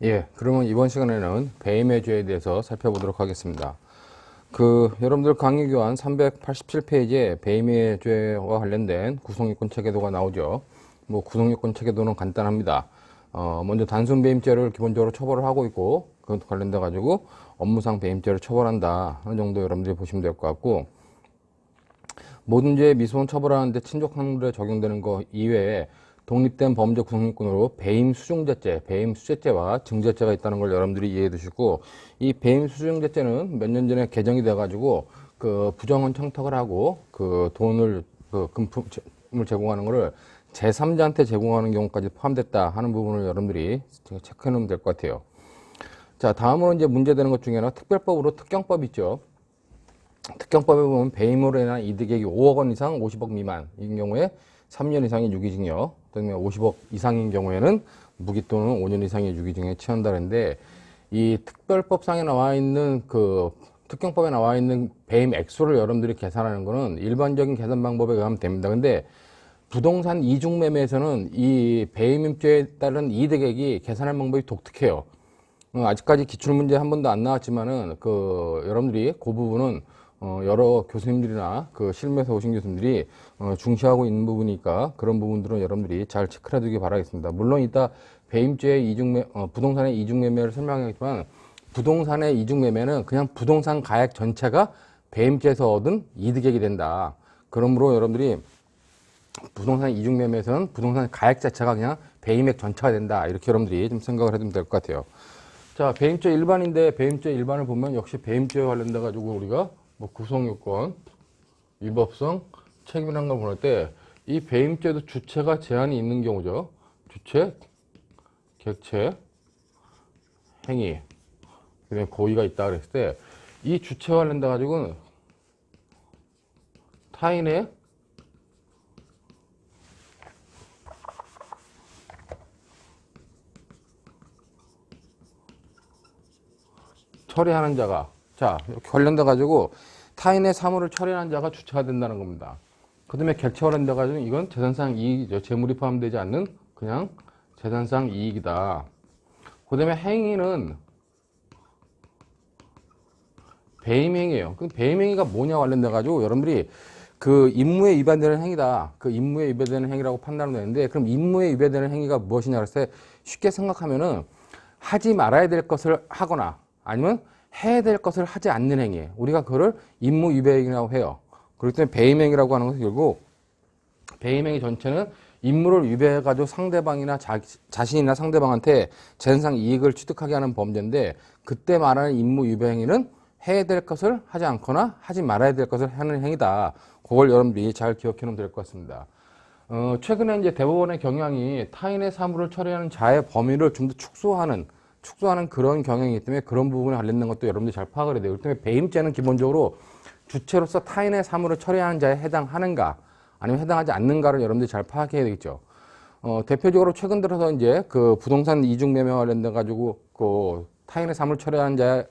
예, 그러면 이번 시간에는 배임의 죄에 대해서 살펴보도록 하겠습니다. 여러분들 강의 교환 387페이지에 배임의 죄와 관련된 구성요건 체계도가 나오죠. 구성요건 체계도는 간단합니다. 먼저 단순 배임죄를 기본적으로 처벌을 하고 있고, 그것과 관련돼 가지고 업무상 배임죄를 처벌한다 하는 정도 여러분들이 보시면 될 것 같고, 모든 죄의 미수원 처벌하는데 친족 확률에 적용되는 것 이외에 독립된 범죄 구성요건으로 배임 수중죄죄, 배임 수재죄와 증죄죄가 있다는 걸 여러분들이 이해해 두시고, 이 배임 수중죄죄는 몇 년 전에 개정이 돼가지고 부정원 청탁을 하고 돈을 금품을 제공하는 거를 제3자한테 제공하는 경우까지 포함됐다 하는 부분을 여러분들이 체크해 놓으면 될 것 같아요. 자, 다음으로 이제 문제되는 것 중에 하나 특별법으로 특경법 있죠. 특경법에 보면 배임으로 인한 이득액이 5억 원 이상 50억 미만인 경우에 3년 이상의 유기징역, 또는 50억 이상인 경우에는 무기 또는 5년 이상의 유기징역에 처한다는데, 이 특별법상에 나와 있는 특경법에 나와 있는 배임 액수를 여러분들이 계산하는 거는 일반적인 계산 방법에 의하면 됩니다. 근데 부동산 이중 매매에서는 이 배임죄에 따른 이득액이 계산할 방법이 독특해요. 아직까지 기출문제 한 번도 안 나왔지만은 여러분들이 그 부분은 여러 교수님들이나 실무에서 오신 교수님들이 중시하고 있는 부분이니까 그런 부분들은 여러분들이 잘 체크해 두기 바라겠습니다. 물론 이따 배임죄의 부동산의 이중매매를 설명하겠지만, 부동산의 이중매매는 그냥 부동산 가액 전체가 배임죄에서 얻은 이득액이 된다. 그러므로 여러분들이 부동산 이중매매에서는 부동산 가액 자체가 그냥 배임액 전체가 된다. 이렇게 여러분들이 좀 생각을 해두면 될 것 같아요. 자, 배임죄 일반인데, 배임죄 일반을 보면 역시 배임죄와 관련돼 가지고 우리가 구성요건, 위법성, 책임이라는 걸 볼 때 이 배임죄도 주체가 제한이 있는 경우죠. 주체, 객체, 행위, 그다음에 고의가 있다 그랬을 때 이 주체와 관련돼 가지고는 타인의 처리하는 자가, 자, 이렇게 관련돼 가지고 타인의 사물을 처리하는 자가 주체가 된다는 겁니다. 그 다음에 객체와 관련돼 가지고 이건 재산상 이익이죠. 재물이 포함되지 않는 그냥 재산상 이익이다. 그 다음에 행위는 배임행위예요. 그 배임행위가 뭐냐 관련돼 가지고 여러분들이 임무에 위반되는 행위다. 임무에 위반되는 행위라고 판단을 되는데, 그럼 임무에 위반되는 행위가 무엇이냐 그랬을 때 쉽게 생각하면은 하지 말아야 될 것을 하거나 아니면 해야 될 것을 하지 않는 행위. 우리가 그거를 임무 위배행위라고 해요. 그렇기 때문에 배임행위라고 하는 것은 결국 배임행위 전체는 임무를 위배해가지고 상대방이나 자신이나 상대방한테 재산상 이익을 취득하게 하는 범죄인데, 그때 말하는 임무 위배행위는 해야 될 것을 하지 않거나 하지 말아야 될 것을 하는 행위다. 그걸 여러분들이 잘 기억해 놓으면 될 것 같습니다. 최근에 이제 대법원의 경향이 타인의 사물을 처리하는 자의 범위를 좀 더 축소하는 그런 경향이기 때문에 그런 부분에 관련된 것도 여러분들이 잘 파악을 해야 돼요. 그렇기 때문에 배임죄는 기본적으로 주체로서 타인의 사물을 처리하는 자에 해당하는가 아니면 해당하지 않는가를 여러분들이 잘 파악해야 되겠죠. 대표적으로 최근 들어서 이제 부동산 이중매매와 관련돼 가지고 타인의 사물을 처리하는 자의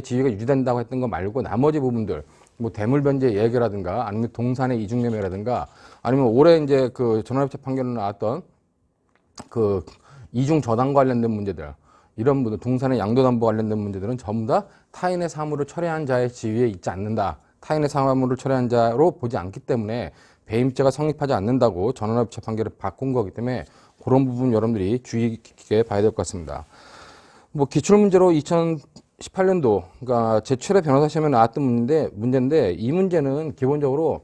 지위가 유지된다고 했던 거 말고 나머지 부분들, 대물변제 예결이라든가 아니면 동산의 이중매매라든가 아니면 올해 이제 전원합체 판결로 나왔던 이중 저당 관련된 문제들, 이런 분들, 동산의 양도담보 관련된 문제들은 전부 다 타인의 사물을 처리한 자의 지위에 있지 않는다. 타인의 사물을 처리한 자로 보지 않기 때문에 배임죄가 성립하지 않는다고 전원합체 판결을 바꾼 거기 때문에 그런 부분 여러분들이 주의 깊게 봐야 될 것 같습니다. 기출문제로 2018년도, 그러니까 제 최대 변호사 시험에 나왔던 문제인데 이 문제는 기본적으로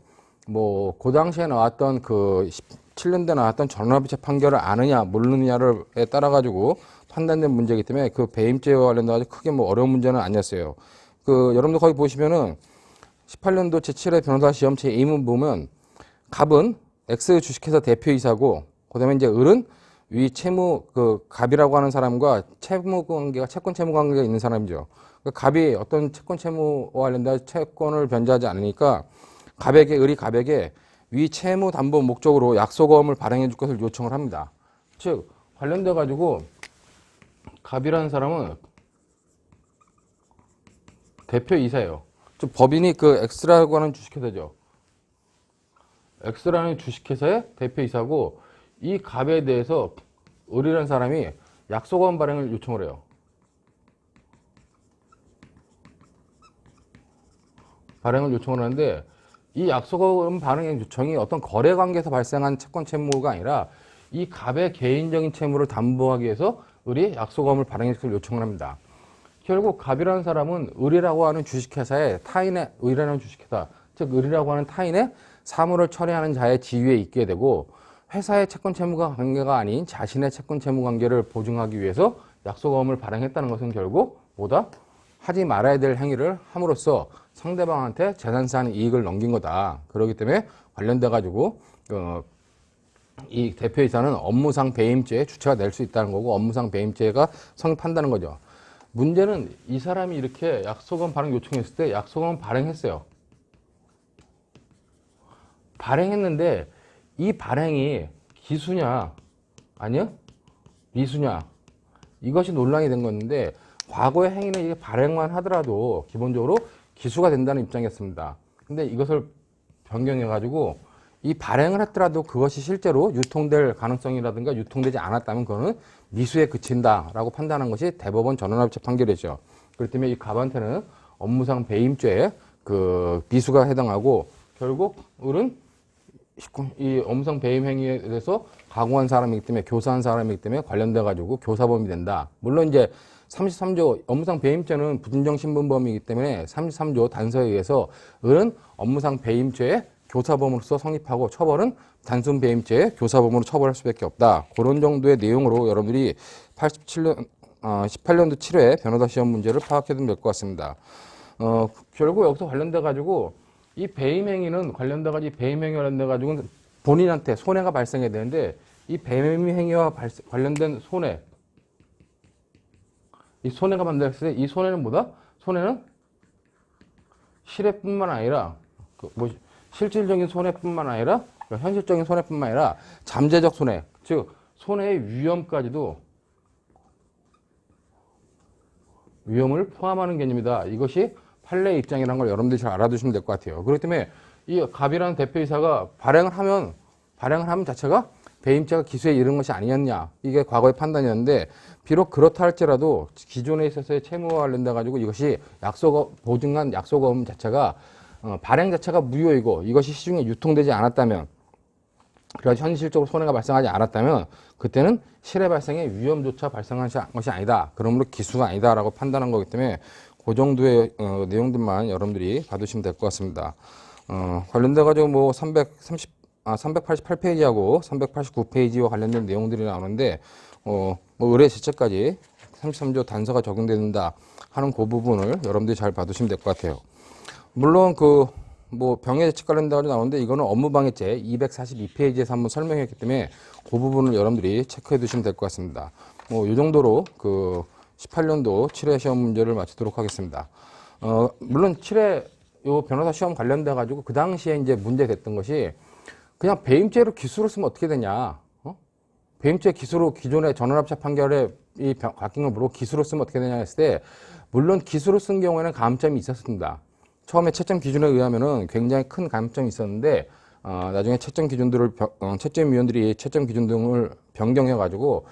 그 당시에 나왔던 17년도에 나왔던 전원합체 판결을 아느냐 모르느냐에 따라 가지고 판단된 문제이기 때문에 배임죄와 관련돼서 크게 어려운 문제는 아니었어요. 여러분들 거기 보시면은 18년도 제7회 변호사 시험 제2문 보면 갑은 X 주식회사 대표이사고, 그 다음에 이제 을은 위 채무, 갑이라고 하는 사람과 채권 채무 관계가 있는 사람이죠. 갑이 어떤 채권 채무와 관련된 채권을 변제하지 않으니까 을이 갑에게 위 채무 담보 목적으로 약소금을 발행해 줄 것을 요청을 합니다. 즉, 관련돼 가지고 갑이라는 사람은 대표이사예요. 즉, 법인이 X라고 하는 주식회사죠. X라는 주식회사의 대표이사고, 이 갑에 대해서 을이라는 사람이 약속원 발행을 요청을 해요. 발행을 요청을 하는데 이 약속원 발행 요청이 어떤 거래 관계에서 발생한 채권 채무가 아니라 이 갑의 개인적인 채무를 담보하기 위해서 을이 약속원을 발행시킬 요청을 합니다. 결국 갑이라는 사람은 을이라고 하는 주식회사에 타인의 을이라는 주식회사, 즉 을이라고 하는 타인의 사물을 처리하는 자의 지위에 있게 되고 회사의 채권 채무가 관계가 아닌 자신의 채권 채무 관계를 보증하기 위해서 약속원을 발행했다는 것은 결국 뭐다? 하지 말아야 될 행위를 함으로써 상대방한테 재산상 이익을 넘긴 거다. 그렇기 때문에 관련돼 가지고 이 대표이사는 업무상 배임죄의 주체가 될 수 있다는 거고 업무상 배임죄가 성립한다는 거죠. 문제는 이 사람이 이렇게 약속원 발행 요청했을 때 약속원 발행했어요. 발행했는데 이 발행이 기수냐 아니야? 미수냐 이것이 논란이 된 건데 과거의 행위는 이게 발행만 하더라도 기본적으로 기수가 된다는 입장이었습니다. 근데 이것을 변경해 가지고 이 발행을 했더라도 그것이 실제로 유통될 가능성이라든가 유통되지 않았다면 그거는 미수에 그친다라고 판단한 것이 대법원 전원합의체 판결이죠. 그렇기 때문에 이 갑한테는 업무상 배임죄에 그 미수가 해당하고 결국 을은 이 업무상 배임 행위에 대해서 가공한 사람이기 때문에 교사한 사람이기 때문에 관련돼 가지고 교사범이 된다. 물론 이제 33조 업무상 배임죄는 부진정 신분범이기 때문에 33조 단서에 의해서 을은 업무상 배임죄의 교사범으로서 성립하고 처벌은 단순 배임죄의 교사범으로 처벌할 수밖에 없다. 그런 정도의 내용으로 여러분들이 18년도 7회 변호사 시험 문제를 파악해두면 될 것 같습니다. 결국 여기서 관련돼 가지고 이 배임 행위는 관련돼 가지고 배임 행위와 관련돼 가지고 본인한테 손해가 발생해야 되는데 이 배임 행위와 관련된 손해 이 손해가 발생했을 때 이 손해는 뭐다? 손해는 실해뿐만 아니라 실질적인 손해뿐만 아니라 현실적인 손해뿐만 아니라 잠재적 손해, 즉 손해의 위험까지도 위험을 포함하는 개념이다. 이것이 판례의 입장이라는 걸 여러분들이 잘 알아두시면 될 것 같아요. 그렇기 때문에 이 갑이라는 대표이사가 발행을 하면 자체가 배임죄가 기수에 이른 것이 아니었냐. 이게 과거의 판단이었는데 비록 그렇다 할지라도 기존에 있어서의 채무와 관련돼 가지고 이것이 보증한 약속금 자체가 발행 자체가 무효이고 이것이 시중에 유통되지 않았다면 그래서 현실적으로 손해가 발생하지 않았다면 그때는 실해 발생의 위험조차 발생한 것이 아니다. 그러므로 기수가 아니다라고 판단한 거기 때문에 그 정도의 내용들만 여러분들이 봐두시면 될 것 같습니다. 관련돼 가지고 뭐 388페이지하고 389페이지와 관련된 내용들이 나오는데 뭐 의뢰 제체까지 33조 단서가 적용된다 하는 그 부분을 여러분들이 잘 봐두시면 될 것 같아요. 물론 병해 제책 관련돼 나오는데 이거는 업무방해죄 242페이지에서 한번 설명했기 때문에 그 부분을 여러분들이 체크해 두시면 될 것 같습니다. 이 정도로 18년도 7회 시험 문제를 마치도록 하겠습니다. 물론 7회 요 변호사 시험 관련돼 가지고 그 당시에 이제 문제됐던 것이 그냥 배임죄로 기수로 쓰면 어떻게 되냐? 배임죄 기수로 기존의 전원합체 판결에 바뀐 걸 모르고 기수로 쓰면 어떻게 되냐 했을 때 물론 기수로 쓴 경우에는 가점이 있었습니다. 처음에 채점 기준에 의하면은 굉장히 큰 가점이 있었는데 나중에 채점 기준들을 채점위원들이 채점 기준 등을 변경해 가지고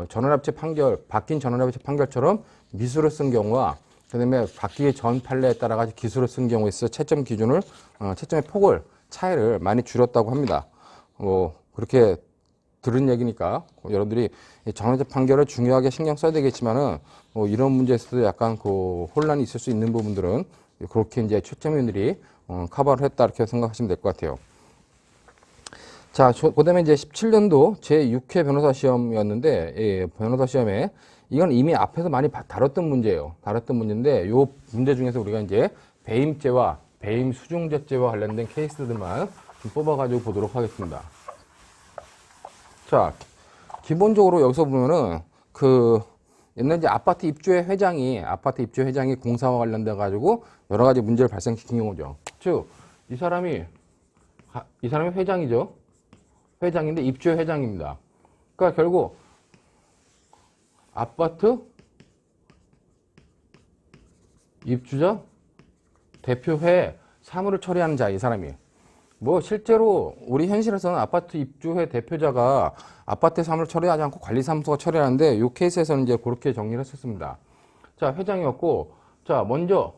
전원합체 판결 바뀐 전원합체 판결처럼 미수로 쓴 경우와 그다음에 바뀌기 전 판례에 따라 가지고 기수로 쓴 경우에 있어 채점 기준을 채점의 폭을 차이를 많이 줄였다고 합니다. 그렇게 들은 얘기니까 여러분들이 전원합체 판결을 중요하게 신경 써야 되겠지만은 이런 문제에서도 약간 혼란이 있을 수 있는 부분들은 그렇게 이제 채점위원들이 커버를 했다 이렇게 생각하시면 될 것 같아요. 자, 그다음에 이제 17년도 제6회 변호사 시험이었는데 변호사 시험에 이건 이미 앞에서 많이 다뤘던 문제예요. 다뤘던 문제인데 요 문제 중에서 우리가 이제 배임죄와 배임 수중죄죄와 관련된 케이스들만 좀 뽑아가지고 보도록 하겠습니다. 자, 기본적으로 여기서 보면은 옛날 이제 아파트 입주의 회장이 공사와 관련돼 가지고 여러 가지 문제를 발생시킨 경우죠. 즉, 이 사람이 회장이죠. 회장인데 입주의 회장입니다. 그러니까 결국 아파트 입주자 대표회 사무를 처리하는 자, 이 사람이. 뭐 실제로 우리 현실에서는 아파트 입주해 대표자가 아파트 사무를 처리하지 않고 관리사무소가 처리하는데 이 케이스에서는 이제 그렇게 정리를 했었습니다. 자, 회장이었고, 자, 먼저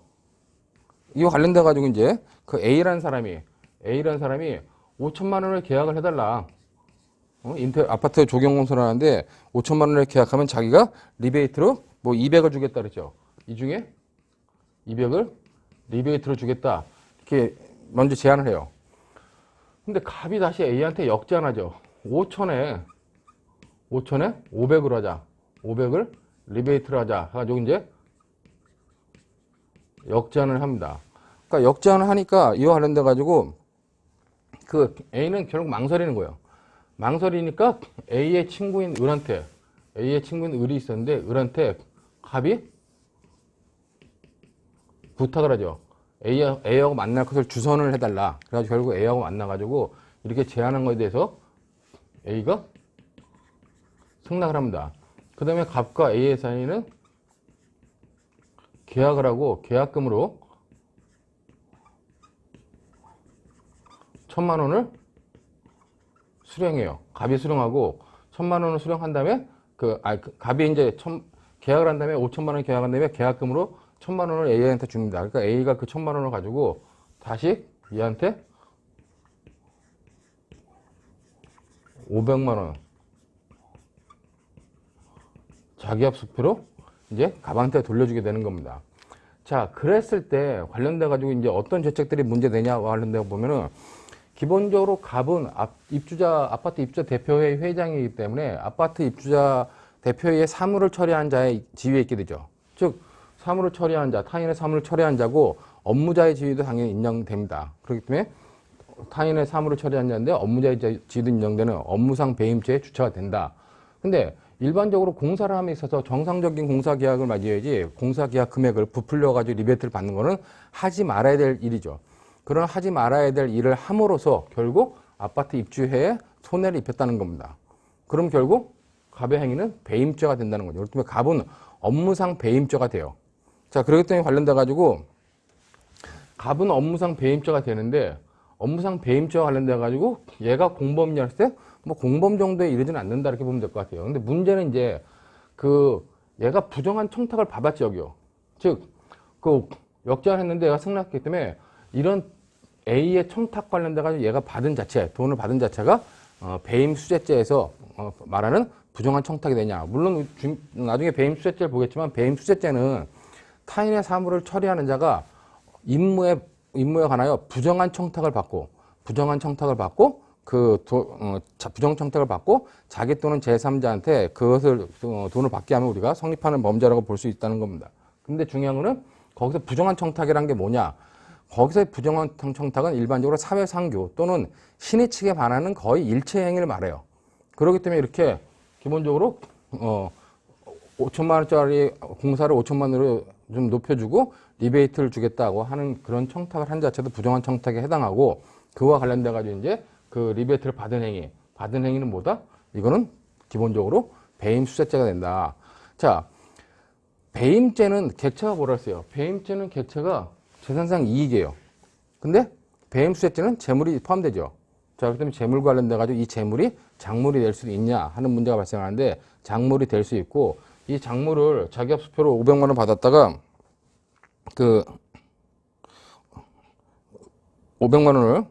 이거 관련돼 가지고 이제 그 A라는 사람이 5천만 원을 계약을 해달라. 아파트 조경공사를 하는데 5천만 원을 계약하면 자기가 리베이트로 뭐 200을 주겠다 그랬죠. 이 중에 200을 리베이트로 주겠다. 이렇게 먼저 제안을 해요. 근데 갑이 다시 A한테 역제안하죠. 5천에 500으로 하자. 500을 리베이트로 하자. 해가지고 이제 역제안을 합니다. 그러니까 역제안을 하니까 이와 관련돼 가지고 그 A는 결국 망설이는 거예요. 망설이니까 A의 친구인 을이 있었는데 을한테 갑이 부탁을 하죠. A하고 만날 것을 주선을 해달라. 그래가지고 결국 A하고 만나가지고 이렇게 제안한 거에 대해서 A가 승낙을 합니다. 그 다음에 갑과 A의 사이는 계약을 하고 계약금으로 1,000만 원을 수령해요. 갑이 수령하고 1,000만 원을 수령한 다음에 갑이 이제 계약을 한 다음에 5천만 원 계약한 다음에 계약금으로 1,000만 원을 A한테 줍니다. 그러니까 A가 그 1,000만 원을 가지고 다시 얘한테 500만 원 자기압 수표로 이제 갑한테 돌려주게 되는 겁니다. 자, 그랬을 때 관련돼 가지고 이제 어떤 죄책들이 문제되냐와 관련돼 보면은 기본적으로 갑은 아파트 입주자 대표회의 회장이기 때문에 아파트 입주자 대표회의 사무를 처리한 자의 지위에 있게 되죠. 즉 사무를 처리한 자, 타인의 사무를 처리한 자고 업무자의 지위도 당연히 인정됩니다. 그렇기 때문에 타인의 사무를 처리한 자인데 업무자의 지위도 인정되는 업무상 배임죄의 주체가 된다. 근데 일반적으로 공사를 함에 있어서 정상적인 공사계약을 맺어야지 공사계약 금액을 부풀려가지고 리베이트를 받는 거는 하지 말아야 될 일이죠. 그런 하지 말아야 될 일을 함으로써 결국 아파트 입주해에 손해를 입혔다는 겁니다. 그럼 결국 갑의 행위는 배임죄가 된다는 거죠. 그렇기 때문에 갑은 업무상 배임죄가 돼요. 자, 그렇기 때문에 관련돼 가지고 갑은 업무상 배임죄가 되는데 업무상 배임죄와 관련돼 가지고 얘가 공범이냐 했을 때 뭐 공범 정도에 이르지는 않는다 이렇게 보면 될 것 같아요. 근데 문제는 이제 얘가 부정한 청탁을 받았지 여기요. 즉 역제안했는데 얘가 승낙했기 때문에 이런 A의 청탁 관련돼 가지고 얘가 돈을 받은 자체가 배임 수재죄에서 말하는 부정한 청탁이 되냐. 물론 나중에 배임 수재죄를 보겠지만 배임 수재죄는 타인의 사무를 처리하는 자가 임무에 관하여 부정한 청탁을 받고 부정 청탁을 받고 자기 또는 제3자한테 그것을 돈을 받게 하면 우리가 성립하는 범죄라고 볼 수 있다는 겁니다. 근데 중요한 거는 거기서 부정한 청탁이라는 게 뭐냐? 거기서 부정한 청탁은 일반적으로 사회상규 또는 신의 측에 반하는 거의 일체 행위를 말해요. 그렇기 때문에 이렇게 기본적으로 5천만 원짜리 공사를 5천만 원으로 좀 높여주고 리베이트를 주겠다고 하는 그런 청탁을 한 자체도 부정한 청탁에 해당하고 그와 관련돼 가지고 이제 그 리베이트를 받은 행위는 뭐다? 이거는 기본적으로 배임 수재죄가 된다. 자, 배임죄는 객체가 뭐라 했어요? 배임죄는 객체가 재산상 이익이에요. 근데 배임 수재죄는 재물이 포함되죠. 자, 그렇기 때문에 재물과 관련돼 가지고 이 재물이 작물이 될 수 있냐 하는 문제가 발생하는데 작물이 될 수 있고 이 작물을 자기압 수표로 500만 원 받았다가 500만 원을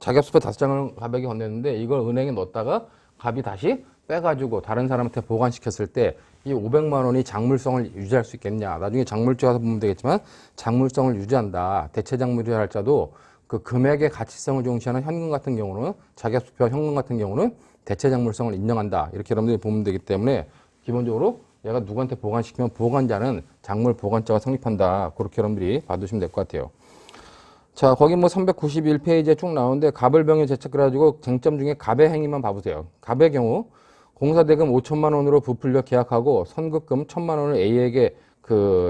자기압 수표 5장을 갑에게 건넸는데 이걸 은행에 넣었다가 갑이 다시 빼가지고 다른 사람한테 보관시켰을 때 이 500만 원이 작물성을 유지할 수 있겠냐. 나중에 작물죄 가서 보면 되겠지만 작물성을 유지한다. 대체 작물이라 할지라도 그 금액의 가치성을 중시하는 현금 같은 경우는 자기압 수표와 현금 같은 경우는 대체 작물성을 인정한다. 이렇게 여러분들이 보면 되기 때문에 기본적으로 얘가 누구한테 보관시키면 보관자는 작물 보관자가 성립한다. 그렇게 여러분들이 봐두시면 될 것 같아요. 자, 거기 뭐 391페이지에 쭉 나오는데 갑을 병에 제척해가지고 쟁점 중에 갑의 행위만 봐보세요. 갑의 경우 공사대금 5천만 원으로 부풀려 계약하고 선급금 1,000만 원을 A에게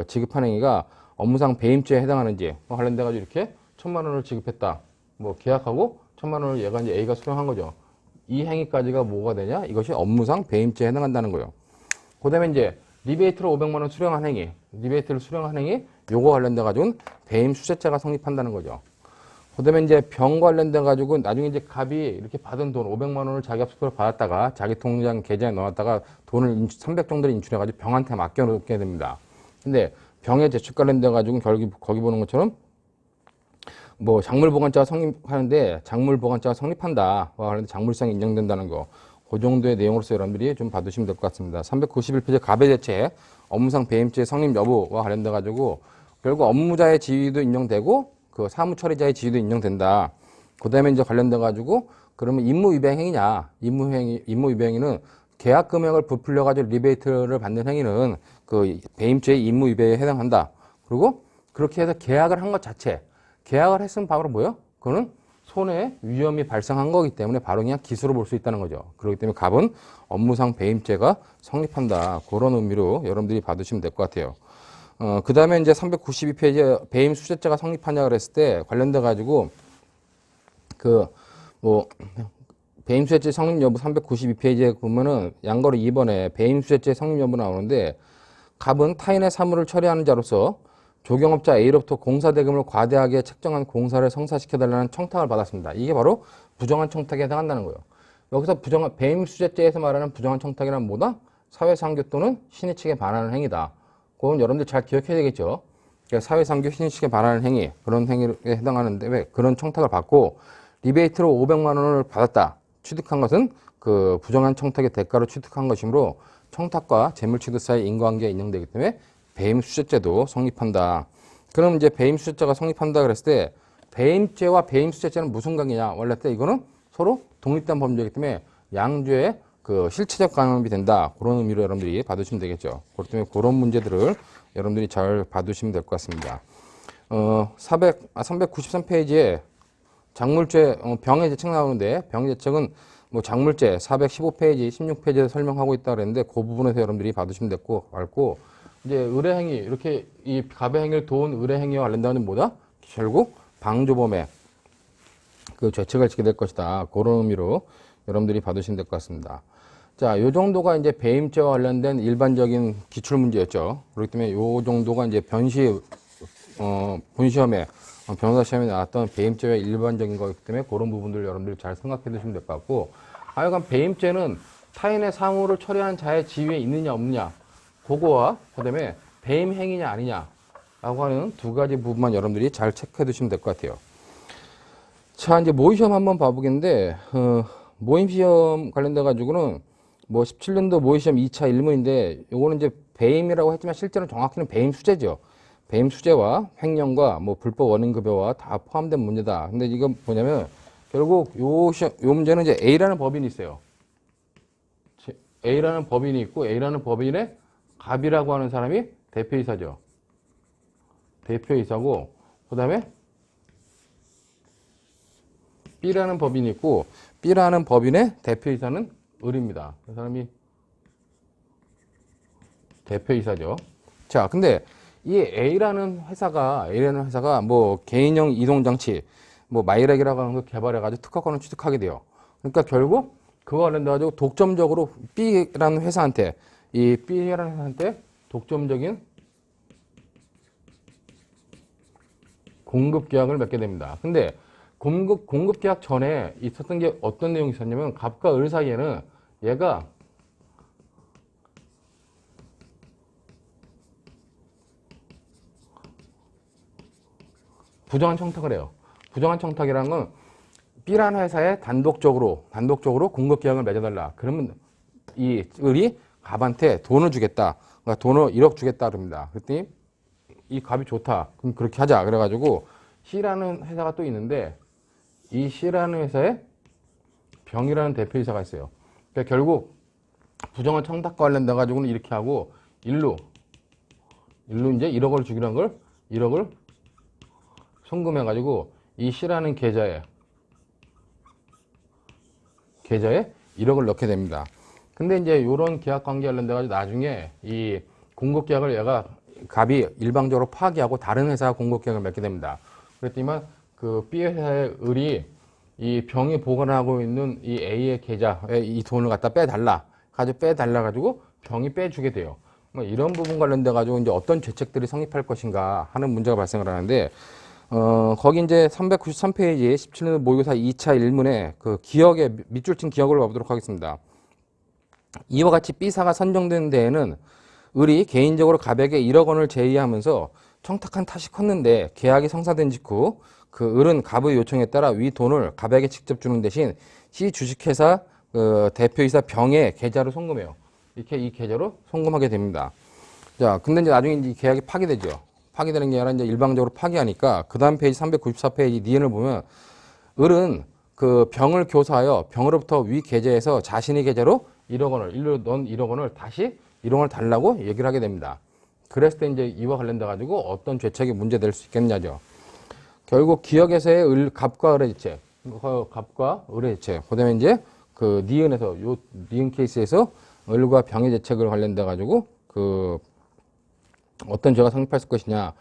지급한 행위가 업무상 배임죄에 해당하는지 관련돼가지고 이렇게 1,000만 원을 지급했다. 뭐 계약하고 1,000만 원을 얘가 이제 A가 수령한 거죠. 이 행위까지가 뭐가 되냐? 이것이 업무상 배임죄에 해당한다는 거예요. 그 다음에 이제 리베이트로 500만 원 수령한 행위, 요거 관련돼가지고는 배임 수재죄가 성립한다는 거죠. 그다음에 이제 병 관련돼 가지고 나중에 이제 갑이 이렇게 받은 돈 500만 원을 자기 합숙으로 받았다가 자기 통장 계좌에 넣었다가 돈을 300 정도를 인출해 가지고 병한테 맡겨 놓게 됩니다. 근데 병의 제출 관련돼 가지고 거기 보는 것처럼 뭐 작물보관자가 성립하는데 작물보관자가 성립한다. 그런데 작물성이 인정된다는 거. 그 정도의 내용으로서 여러분들이 좀 봐두시면 될 것 같습니다. 391페이지 갑의 대체 업무상 배임죄 성립 여부와 관련돼 가지고 결국 업무자의 지위도 인정되고 그 사무처리자의 지위도 인정된다. 그 다음에 이제 관련돼 가지고 그러면 임무위배행 행위냐? 임무위배행위는 계약 금액을 부풀려 가지고 리베이트를 받는 행위는 그 배임죄의 임무위배에 해당한다. 그리고 그렇게 해서 계약을 한 것 자체, 계약을 했으면 바로 뭐요? 그거는 손해 위험이 발생한 거기 때문에 바로 그냥 기수로 볼 수 있다는 거죠. 그렇기 때문에 갑은 업무상 배임죄가 성립한다. 그런 의미로 여러분들이 받으시면 될 것 같아요. 그 다음에 이제 392페이지에 배임 수재죄가 성립하냐 그랬을 때 관련돼 가지고 배임 수재죄 성립 여부 392페이지에 보면은 양거로 2번에 배임 수재죄 성립 여부 나오는데 갑은 타인의 사물을 처리하는 자로서 조경업자 A로부터 공사 대금을 과대하게 책정한 공사를 성사시켜달라는 청탁을 받았습니다. 이게 바로 부정한 청탁에 해당한다는 거예요. 여기서 배임 수재죄에서 말하는 부정한 청탁이란 뭐다? 사회상규 또는 신의 측에 반하는 행위다. 그건 여러분들 잘 기억해야 되겠죠. 그러니까 사회상규 신의 측에 반하는 행위, 그런 행위에 해당하는데 왜 그런 청탁을 받고 리베이트로 500만 원을 받았다. 취득한 것은 그 부정한 청탁의 대가로 취득한 것이므로 청탁과 재물취득 사이 인과관계가 인정되기 때문에 배임수재죄도 성립한다. 그럼 이제 배임수재죄가 성립한다 그랬을 때 배임죄와 배임수재죄는 무슨 관계냐? 원래 때 이거는 서로 독립된 범죄이기 때문에 양죄의 그 실체적 강압이 된다. 그런 의미로 여러분들이 봐두시면 되겠죠. 그렇기 때문에 그런 문제들을 여러분들이 잘 봐두시면 될 것 같습니다. 393페이지에 작물죄 병의 제책 나오는데 병의 제책은 뭐 작물죄 415페이지, 16페이지에서 설명하고 있다 그랬는데 그 부분에서 여러분들이 봐두시면 될 것 같고 이제 의뢰행위 이렇게 이 갑의 행위를 도운 의뢰행위와 관련된 뭐다? 결국 방조범의 그 죄책을 지게 될 것이다. 그런 의미로 여러분들이 봐두시면 될 것 같습니다. 자, 요 정도가 이제 배임죄와 관련된 일반적인 기출 문제였죠. 그렇기 때문에 요 정도가 이제 본시험에 변호사 시험에 나왔던 배임죄의 일반적인 거기 때문에 그런 부분들 여러분들이 잘 생각해 두시면 될 것 같고 하여간 배임죄는 타인의 사물을 처리하는 자의 지위에 있느냐 없느냐 그거와 그다음에 배임 행위냐 아니냐 라고 하는 두 가지 부분만 여러분들이 잘 체크해 두시면 될 것 같아요. 자, 이제 모의시험 한번 봐보겠는데 모의시험 관련돼 가지고는 뭐 17년도 모의시험 2차 1문인데 요거는 이제 배임이라고 했지만 실제로는 정확히는 배임 수재죠. 배임 수재와 횡령과 뭐 불법 원인급여와 다 포함된 문제다. 근데 이건 뭐냐면 결국 요 문제는 이제 A라는 법인이 있어요. A라는 법인이 있고 A라는 법인의 갑이라고 하는 사람이 대표이사죠. 대표이사고 그 다음에 B라는 법인이 있고 B라는 법인의 대표이사는 을입니다. 그 사람이 대표이사죠. 자, 근데 이 A라는 회사가 뭐 개인형 이동장치, 뭐 마이렉이라고 하는 걸 개발해가지고 특허권을 취득하게 돼요. 그러니까 결국 그거 관련돼가지고 독점적으로 B라는 회사한테 독점적인 공급 계약을 맺게 됩니다. 근데 공급 계약 전에 있었던 게 어떤 내용이 있었냐면 갑과 을 사이에는 얘가 부정한 청탁을 해요. 부정한 청탁이라는 건 B라는 회사에 단독적으로 공급 계약을 맺어달라. 그러면 이 을이 갑한테 돈을 주겠다. 그러니까 돈을 1억 주겠다 그럽니다. 그랬더니 이 갑이 좋다. 그럼 그렇게 하자. 그래가지고 C라는 회사가 또 있는데 이 C라는 회사에 병이라는 대표이사가 있어요. 그러니까 결국 부정한 청탁과 관련돼 가지고는 이렇게 하고 일로 이제 1억을 주기로 한 걸 1억을 송금해 가지고 이 C라는 계좌에 1억을 넣게 됩니다. 근데 이제 이런 계약 관계 관련돼 가지고 나중에 이 공급 계약을 얘가 갑이 일방적으로 파기하고 다른 회사와 공급 계약을 맺게 됩니다. 그랬더니만 그 B 회사의 을이 이 병이 보관하고 있는 이 A의 계좌에 이 돈을 갖다 빼달라 가지고 병이 빼주게 돼요. 뭐 이런 부분 관련돼 가지고 이제 어떤 죄책들이 성립할 것인가 하는 문제가 발생을 하는데 거기 이제 393페이지 17년 모의고사 2차 1문에 그 기억의 밑줄 친 기억을 봐보도록 하겠습니다. 이와 같이 B사가 선정된 데에는 을이 개인적으로 갑에게 1억 원을 제의하면서 청탁한 탓이 컸는데 계약이 성사된 직후 그 을은 갑의 요청에 따라 위 돈을 갑에게 직접 주는 대신 C 주식회사 대표이사 병의 계좌로 송금해요. 이렇게 이 계좌로 송금하게 됩니다. 자, 근데 이제 나중에 이 계약이 파기되죠. 파기되는 게 아니라 이제 일방적으로 파기하니까 그 다음 페이지 394페이지 니은을 보면 을은 그 병을 교사하여 병으로부터 위 계좌에서 자신의 계좌로 1억 원을 일로 넣은 1억 원을 다시 1억 원을 달라고 얘기를 하게 됩니다. 그랬을 때 이제 이와 관련돼 가지고 어떤 죄책이 문제될 수 있겠냐죠. 결국 기억에서의 갑과 을의 죄책, 갑과 을의 죄책. 그다음에 이제 그 니은에서 요 니은 케이스에서 을과 병의 죄책을 관련돼 가지고 그 어떤 죄가 성립할 것이냐.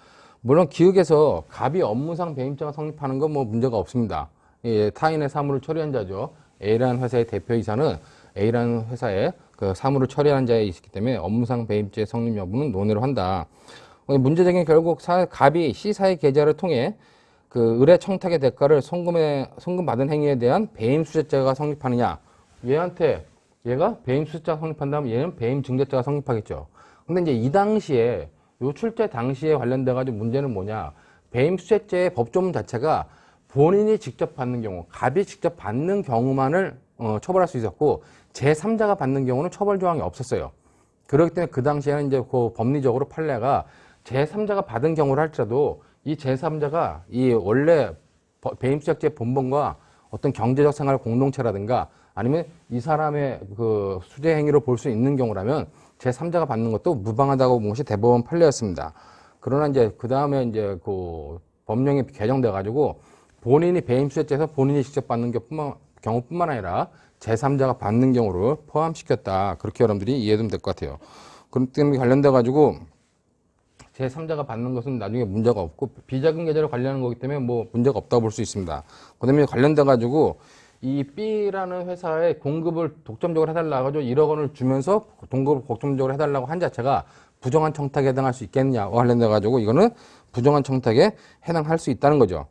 물론 기억에서 갑이 업무상 배임죄가 성립하는 건 뭐 문제가 없습니다. 예, 타인의 사물을 처리한 자죠. A라는 회사의 대표이사는 A라는 회사의 그 사물을 처리한 자에 있기 때문에 업무상 배임죄 성립 여부는 논의를 한다. 문제적인 결국 갑이 C사의 계좌를 통해 그 을의 청탁의 대가를 송금받은 행위에 대한 배임수재죄가 성립하느냐. 얘가 배임수재죄가 성립한다면 얘는 배임증대죄가 성립하겠죠. 근데 이제 이 당시에 요 출제 당시에 관련돼 가지고 문제는 뭐냐. 배임수재죄의 법조문 자체가 본인이 직접 받는 경우, 갑이 직접 받는 경우만을 처벌할 수 있었고 제3자가 받는 경우는 처벌 조항이 없었어요. 그렇기 때문에 그 당시에는 이제 그 법리적으로 판례가 제3자가 받은 경우를 할지라도 이 제3자가 이 원래 배임수재죄 본범과 어떤 경제적 생활 공동체라든가 아니면 이 사람의 그 수재 행위로 볼 수 있는 경우라면 제3자가 받는 것도 무방하다고 본 것이 대법원 판례였습니다. 그러나 이제 그 다음에 이제 그 법령이 개정돼 가지고 본인이 배임수재죄에서 본인이 직접 받는 경우뿐만 아니라 제3자가 받는 경우를 포함시켰다. 그렇게 여러분들이 이해하면 될 것 같아요. 그렇기 때문에 관련돼 가지고 제3자가 받는 것은 나중에 문제가 없고 비자금 계좌를 관리하는 거기 때문에 뭐 문제가 없다고 볼 수 있습니다. 그다음에 관련돼 가지고 이 B라는 회사에 공급을 독점적으로 해달라고 가지고 1억 원을 주면서 공급을 독점적으로 해달라고 한 자체가 부정한 청탁에 해당할 수 있겠느냐와 관련돼 가지고 이거는 부정한 청탁에 해당할 수 있다는 거죠.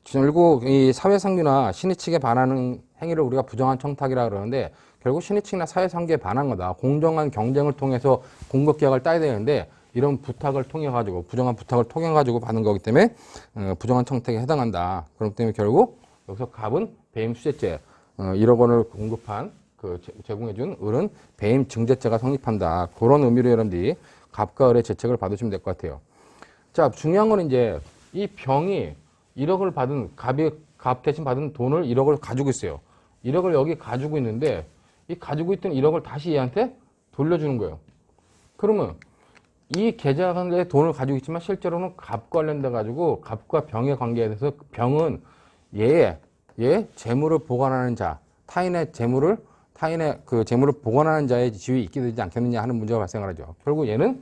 결국 이 사회상규나 신의 측에 반하는 행위를 우리가 부정한 청탁이라 그러는데 결국 신의 측이나 사회상규에 반한 거다. 공정한 경쟁을 통해서 공급 계약을 따야 되는데 이런 부탁을 통해 가지고 부정한 부탁을 통해 가지고 받는 거기 때문에 부정한 청탁에 해당한다. 그렇기 때문에 결국 여기서 갑은 배임수재죄 1억 원을 공급한 그 제공해준 을은 배임증대죄가 성립한다. 그런 의미로 여러분들이 갑과 을의 죄책을 받으시면 될 것 같아요. 자, 중요한 건 이제 이 병이 1억을 받은 갑 대신 받은 돈을 1억을 가지고 있어요. 1억을 여기 가지고 있는데 이 가지고 있던 1억을 다시 얘한테 돌려주는 거예요. 그러면 이 계좌에 돈을 가지고 있지만 실제로는 갑 관련돼 가지고 갑과 병의 관계에 대해서 병은 얘의 재물을 보관하는 자, 타인의 그 재물을 보관하는 자의 지위에 있게 되지 않겠느냐 하는 문제가 발생을 하죠. 결국 얘는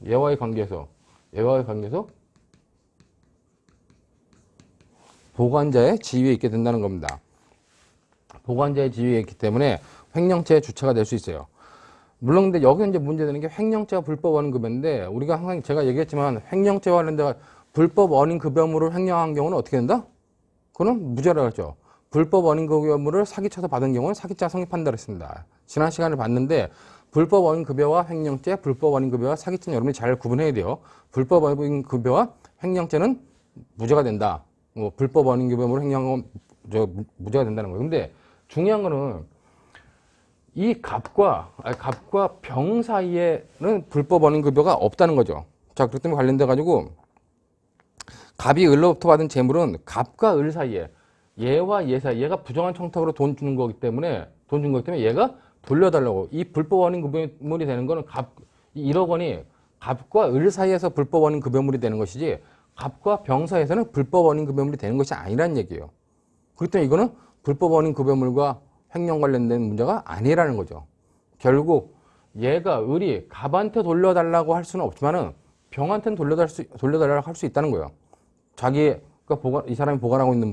얘와의 관계에서 보관자의 지위에 있게 된다는 겁니다. 보관자의 지위에 있기 때문에 횡령죄의 주체가 될 수 있어요. 물론 근데 여기 이제 문제되는 게 횡령죄와 불법 원인급여인데 우리가 항상 제가 얘기했지만 횡령죄와 관련된 불법 원인급여물을 횡령한 경우는 어떻게 된다? 그거는 무죄라고 했죠. 불법 원인급여물을 사기쳐서 받은 경우는 사기죄가 성립한다 그랬습니다. 지난 시간에 봤는데 불법 원인급여와 횡령죄, 불법 원인급여와 사기죄는 여러분이 잘 구분해야 돼요. 불법 원인급여와 횡령죄는 무죄가 된다. 뭐 불법 원인급여물을 횡령한 건 무죄가 된다는 거예요. 근데 중요한 거는 이 갑과 병 사이에는 불법 원인급여가 없다는 거죠. 자, 그렇기 때문에 관련돼 가지고 갑이 을로부터 받은 재물은 갑과 을 사이에 얘와 얘 사이 얘가 부정한 청탁으로 돈 준 거기 때문에 얘가 돌려달라고 이 불법 원인 급여물이 되는 거는 이 1억 원이 갑과 을 사이에서 불법 원인 급여물이 되는 것이지 갑과 병 사이에서는 불법 원인 급여물이 되는 것이 아니라는 얘기예요. 그렇기 때문에 이거는 불법 원인 급여물과 횡령 관련된 문제가 아니라는 거죠. 결국 을이 갑한테 돌려달라고 할 수는 없지만은 병한테는 돌려달라고 할 수 있다는 거예요. 자기가 이 사람이 보관하고 있는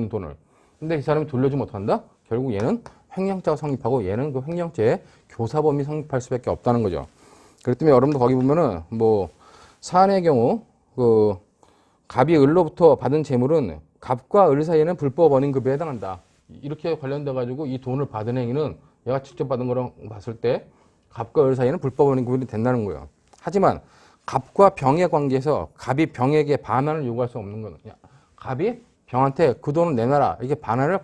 돈을. 근데 이 사람이 돌려주면 어떡한다? 결국 얘는 횡령죄가 성립하고 얘는 그 횡령죄의 교사범위 성립할 수밖에 없다는 거죠. 그렇기 때문에 여러분도 거기 보면은 뭐 사안의 경우 갑이 을로부터 받은 재물은 갑과 을 사이에는 불법 원인급여에 해당한다. 이렇게 관련돼 가지고 이 돈을 받은 행위는 얘가 직접 받은 거랑 봤을 때 갑과 을 사이에는 불법 원인급여이 된다는 거예요. 하지만 갑과 병의 관계에서 갑이 병에게 반환을 요구할 수 없는 거는 갑이 병한테 그 돈을 내놔라 이게 반환을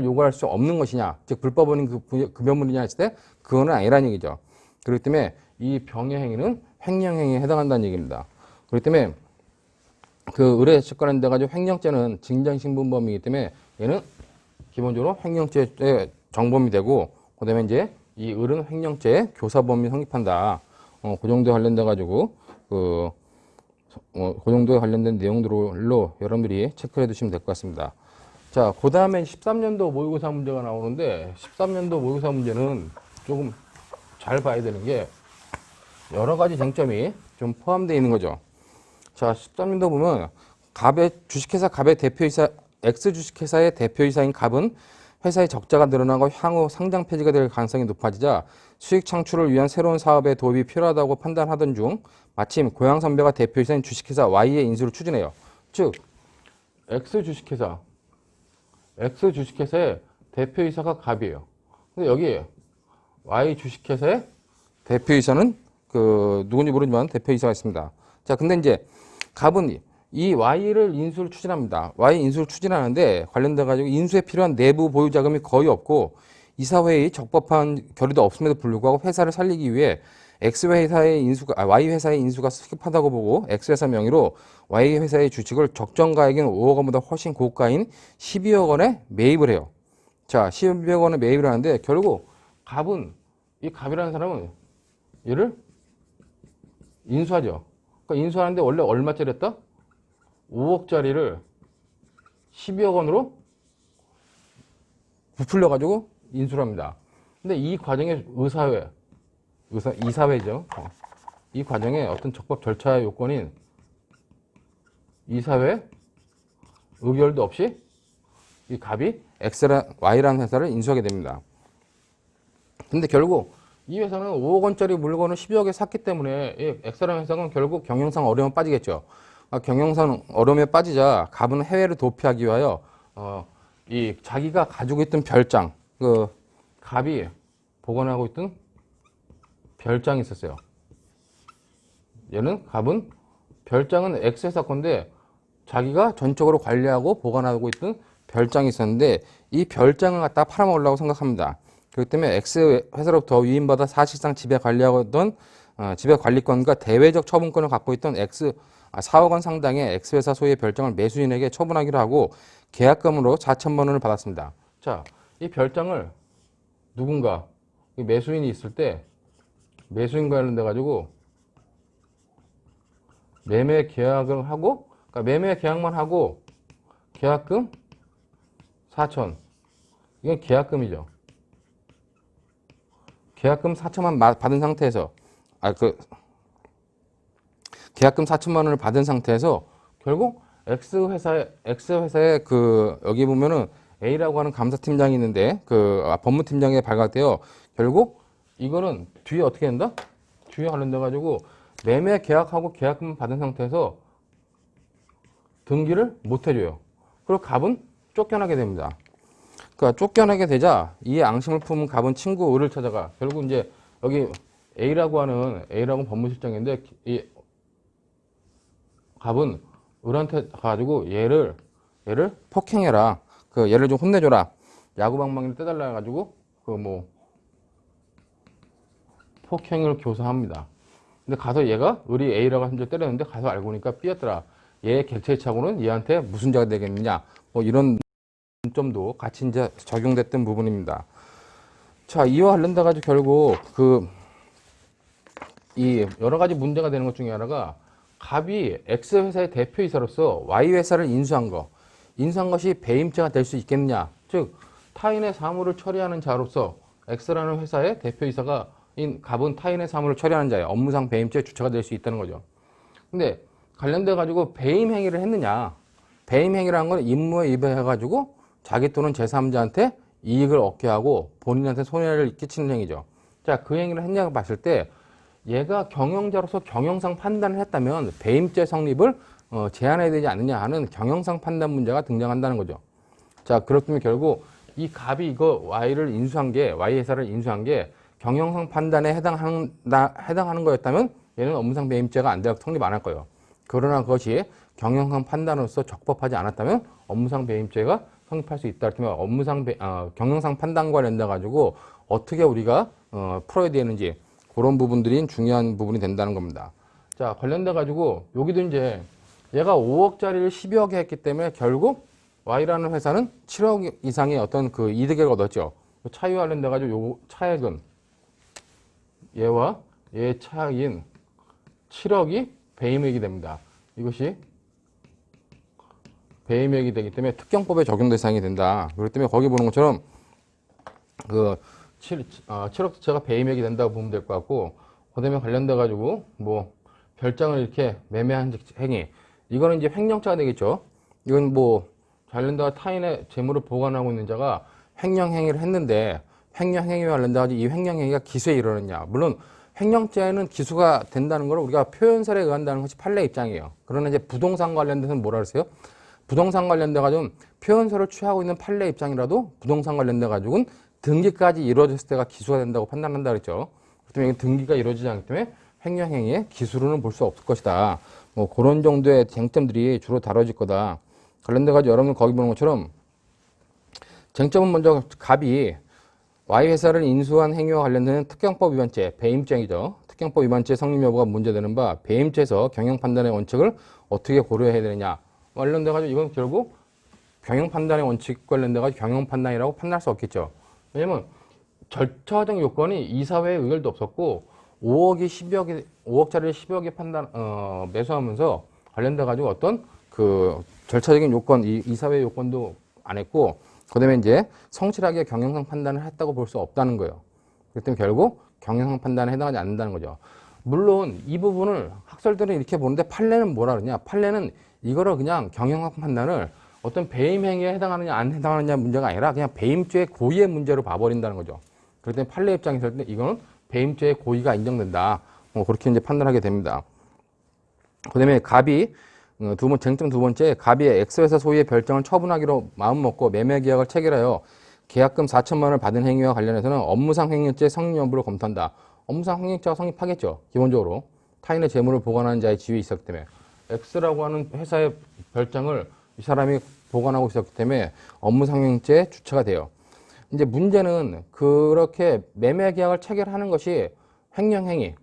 요구할 수 없는 것이냐, 즉 불법 원인 급여물이냐 했을 때 그거는 아니라는 얘기죠. 그렇기 때문에 이 병의 행위는 횡령행위에 해당한다는 얘기입니다. 그렇기 때문에 그 을에 관련돼 가지고 횡령죄는 징장신분범이기 때문에 얘는 기본적으로 횡령죄의 정범이 되고, 그다음에 이제 이 을은 횡령죄의 교사범이 성립한다. 그 정도에 관련돼 가지고 그 정도에 관련된 내용들로 여러분들이 체크해 두시면 될 것 같습니다. 자, 그 다음에 13년도 모의고사 문제가 나오는데 13년도 모의고사 문제는 조금 잘 봐야 되는 게 여러 가지 쟁점이 좀 포함되어 있는 거죠. 자, 13년도 보면 주식회사 갑의 대표이사, X 주식회사의 대표이사인 갑은 회사의 적자가 늘어나고 향후 상장 폐지가 될 가능성이 높아지자 수익 창출을 위한 새로운 사업에 도입이 필요하다고 판단하던 중 마침 고향 선배가 대표이사인 주식회사 Y의 인수를 추진해요. 즉, X 주식회사의 대표이사가 갑이에요. 근데 여기 Y 주식회사의 대표이사는 누군지 모르지만 대표이사가 있습니다. 자, 근데 이제 갑은 이 Y를 인수를 추진합니다. Y 인수를 추진하는데 관련돼 가지고 인수에 필요한 내부 보유 자금이 거의 없고 이사회의 적법한 결의도 없음에도 불구하고 회사를 살리기 위해 Y 회사의 인수가 시급하다고 보고 X 회사 명의로 Y 회사의 주식을 적정가액인 5억 원보다 훨씬 고가인 12억 원에 매입을 해요. 자, 12억 원에 매입을 하는데 결국 이 갑이라는 사람은 얘를 인수하죠. 그러니까 인수하는데 원래 얼마짜리였다? 5억짜리를 12억 원으로 부풀려 가지고 인수를 합니다. 근데 이 과정에 이사회죠. 이 과정에 어떤 적법 절차 요건인 이사회 의결도 없이 이 갑이 Y라는 회사를 인수하게 됩니다. 근데 결국 이 회사는 5억 원짜리 물건을 12억에 샀기 때문에 이 X라는 회사는 결국 경영상 어려움에 빠지겠죠. 경영상 어려움에 빠지자 갑은 해외를 도피하기 위하여 이 자기가 가지고 있던 별장, 갑이 보관하고 있던 별장이 있었어요. 갑은 별장은 X회사 건데 자기가 전적으로 관리하고 보관하고 있던 별장이 있었는데 이 별장을 갖다가 팔아먹으려고 생각합니다. 그렇기 때문에 X회사로부터 위임받아 사실상 지배관리하던 지배관리권과 대외적 처분권을 갖고 있던 4억 원 상당의 X회사 소유의 별장을 매수인에게 처분하기로 하고 계약금으로 4천만 원을 받았습니다. 자, 이 별장을 누군가 매수인이 있을 때 매수인과 관련돼 가지고 매매 계약을 하고, 그러니까 매매 계약만 하고 계약금 4천, 이건 계약금이죠. 계약금 4천만 받은 상태에서 계약금 4천만 원을 받은 상태에서 결국 X회사에 여기 보면은 A라고 하는 감사팀장이 있는데 법무팀장에 발각되어 결국 이거는 뒤에 어떻게 된다? 뒤에 관련돼 가지고 매매 계약하고 계약금 받은 상태에서 등기를 못 해줘요. 그리고 갑은 쫓겨나게 됩니다. 그러니까 쫓겨나게 되자 이 앙심을 품은 갑은 친구 을을 찾아가. 결국 이제 여기 A라고 법무실장인데 이 갑은 을한테 가가지고 얘를 폭행해라. 얘를 좀 혼내줘라. 야구방망이를 떼달라 해가지고 폭행을 교사합니다. 근데 가서 얘가 을이 A라고 한 줄 때렸는데 가서 알고 보니까 B였더라. 얘의 객체착오는 얘한테 무슨 죄가 되겠느냐. 이런 점도 같이 이제 적용됐던 부분입니다. 자, 이와 관련돼 가지고 결국 이 여러 가지 문제가 되는 것 중에 하나가 갑이 X회사의 대표이사로서 Y회사를 인수한 것이 배임죄가 될 수 있겠느냐. 즉, 타인의 사물을 처리하는 자로서 X라는 회사의 대표이사가 갑은 타인의 사물을 처리하는 자예요. 업무상 배임죄의 주체가 될 수 있다는 거죠. 근데 관련돼 가지고 배임 행위를 했느냐. 배임 행위라는 건 임무에 위배해 가지고 자기 또는 제3자한테 이익을 얻게 하고 본인한테 손해를 끼치는 행위죠. 자, 그 행위를 했냐고 봤을 때 얘가 경영자로서 경영상 판단을 했다면 배임죄 성립을 제한해야 되지 않느냐 하는 경영상 판단 문제가 등장한다는 거죠. 자, 그렇다면 결국 이 갑이 이거 Y를 인수한 게, Y 회사를 인수한 게 경영상 판단에 해당하는 거였다면 얘는 업무상 배임죄가 안 돼서 성립 안 할 거예요. 그러나 그것이 경영상 판단으로서 적법하지 않았다면 업무상 배임죄가 성립할 수 있다. 그러면 경영상 판단과 관련돼 가지고 어떻게 우리가 풀어야 되는지 그런 부분들이 중요한 부분이 된다는 겁니다. 자, 관련돼 가지고 여기도 이제 얘가 5억짜리를 12억에 했기 때문에 결국 Y라는 회사는 7억 이상의 어떤 그 이득을 얻었죠. 차이와 관련돼 가지고 요 차액은 얘와 얘의 차익인 7억이 배임액이 됩니다. 이것이 배임액이 되기 때문에 특경법에 적용 대상이 된다. 그렇기 때문에 거기 보는 것처럼 그 7억짜리가 배임액이 된다고 보면 될 것 같고, 그다음에 관련돼 가지고 뭐 별장을 이렇게 매매한 행위, 이거는 이제 횡령죄가 되겠죠. 이건 뭐 관련돼 타인의 재물을 보관하고 있는 자가 횡령행위를 했는데 횡령행위와 관련돼 가지고 이 횡령행위가 기수에 이르느냐. 물론 횡령죄는 기수가 된다는 걸 우리가 표현설에 의한다는 것이 판례 입장이에요. 그러나 이제 부동산 관련돼서는 뭐라 그러세요? 부동산 관련돼 가지고 표현설을 취하고 있는 판례 입장이라도 부동산 관련돼 가지고는 등기까지 이루어졌을 때가 기수가 된다고 판단한다 그랬죠. 그렇기 때문에 등기가 이루어지지 않기 때문에 횡령행위의 기수로는 볼 수 없을 것이다. 뭐 그런 정도의 쟁점들이 주로 다뤄질 거다. 관련돼 가지고 여러분 거기 보는 것처럼 쟁점은 먼저 갑이 Y 회사를 인수한 행위와 관련된 특경법 위반죄, 배임죄이죠. 특경법 위반죄 성립 여부가 문제되는 바 배임죄에서 경영 판단의 원칙을 어떻게 고려해야 되느냐 관련돼 가지고 이건 결국 경영 판단의 원칙 관련돼 가지고 경영 판단이라고 판단할 수 없겠죠. 왜냐면 절차적 요건이 이사회의 의결도 없었고 5억짜리를 10억에 매수하면서 관련돼 가지고 어떤 그 절차적인 요건, 이사회 요건도 안 했고, 그 다음에 이제 성실하게 경영상 판단을 했다고 볼 수 없다는 거예요. 그렇기 때문에 결국 경영상 판단에 해당하지 않는다는 거죠. 물론 이 부분을 학설들은 이렇게 보는데 판례는 뭐라 그러냐? 판례는 이거를 그냥 경영상 판단을 어떤 배임 행위에 해당하느냐 안 해당하느냐 문제가 아니라 그냥 배임죄의 고의의 문제로 봐버린다는 거죠. 그렇기 때문에 판례 입장에서 할 때 이거는 배임죄의 고의가 인정된다. 그렇게 이제 판단하게 됩니다. 그 다음에 갑이 쟁점 두 번째, 갑이 X회사 소유의 별장을 처분하기로 마음먹고 매매계약을 체결하여 계약금 4천만 원을 받은 행위와 관련해서는 업무상 횡령죄 성립 여부를 검토한다. 업무상 횡령죄가 성립하겠죠. 기본적으로 타인의 재물을 보관하는 자의 지위에 있었기 때문에 X라고 하는 회사의 별장을 이 사람이 보관하고 있었기 때문에 업무상 횡령죄 주체가 돼요. 이제 문제는 그렇게 매매계약을 체결하는 것이 횡령행위,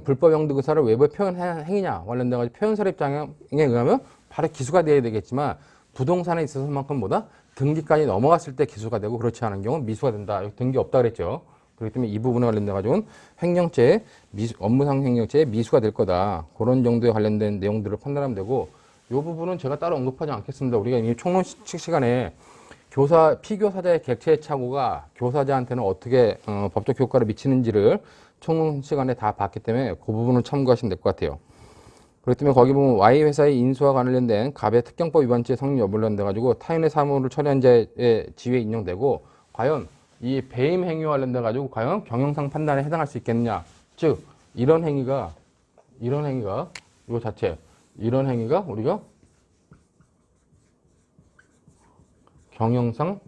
불법 영득 의사를 외부에 표현한 행위냐 관련돼가지고 표현설 입장에 의하면 바로 기수가 돼야 되겠지만 부동산에 있어서만큼 보다 등기까지 넘어갔을 때 기수가 되고 그렇지 않은 경우는 미수가 된다. 등기 없다 그랬죠. 그렇기 때문에 이 부분에 관련돼가지고는 횡령죄, 업무상 횡령죄에 미수가 될 거다. 그런 정도에 관련된 내용들을 판단하면 되고, 이 부분은 제가 따로 언급하지 않겠습니다. 우리가 이미 총론식 시간에 피교사자의 객체의 착오가 교사자한테는 어떻게 법적 효과를 미치는지를 총론 시간에 다 봤기 때문에 그 부분을 참고하시면 될 것 같아요. 그렇기 때문에 거기 보면 Y 회사의 인수와 관련된 갑의 특경법 위반죄 성립 여부를 관련돼가지고 타인의 사무를 처리한 자의 지위에 인정되고, 과연 이 배임 행위와 관련돼가지고 과연 경영상 판단에 해당할 수 있겠느냐. 즉, 이런 행위가 이거 자체, 이런 행위가 우리가 경영상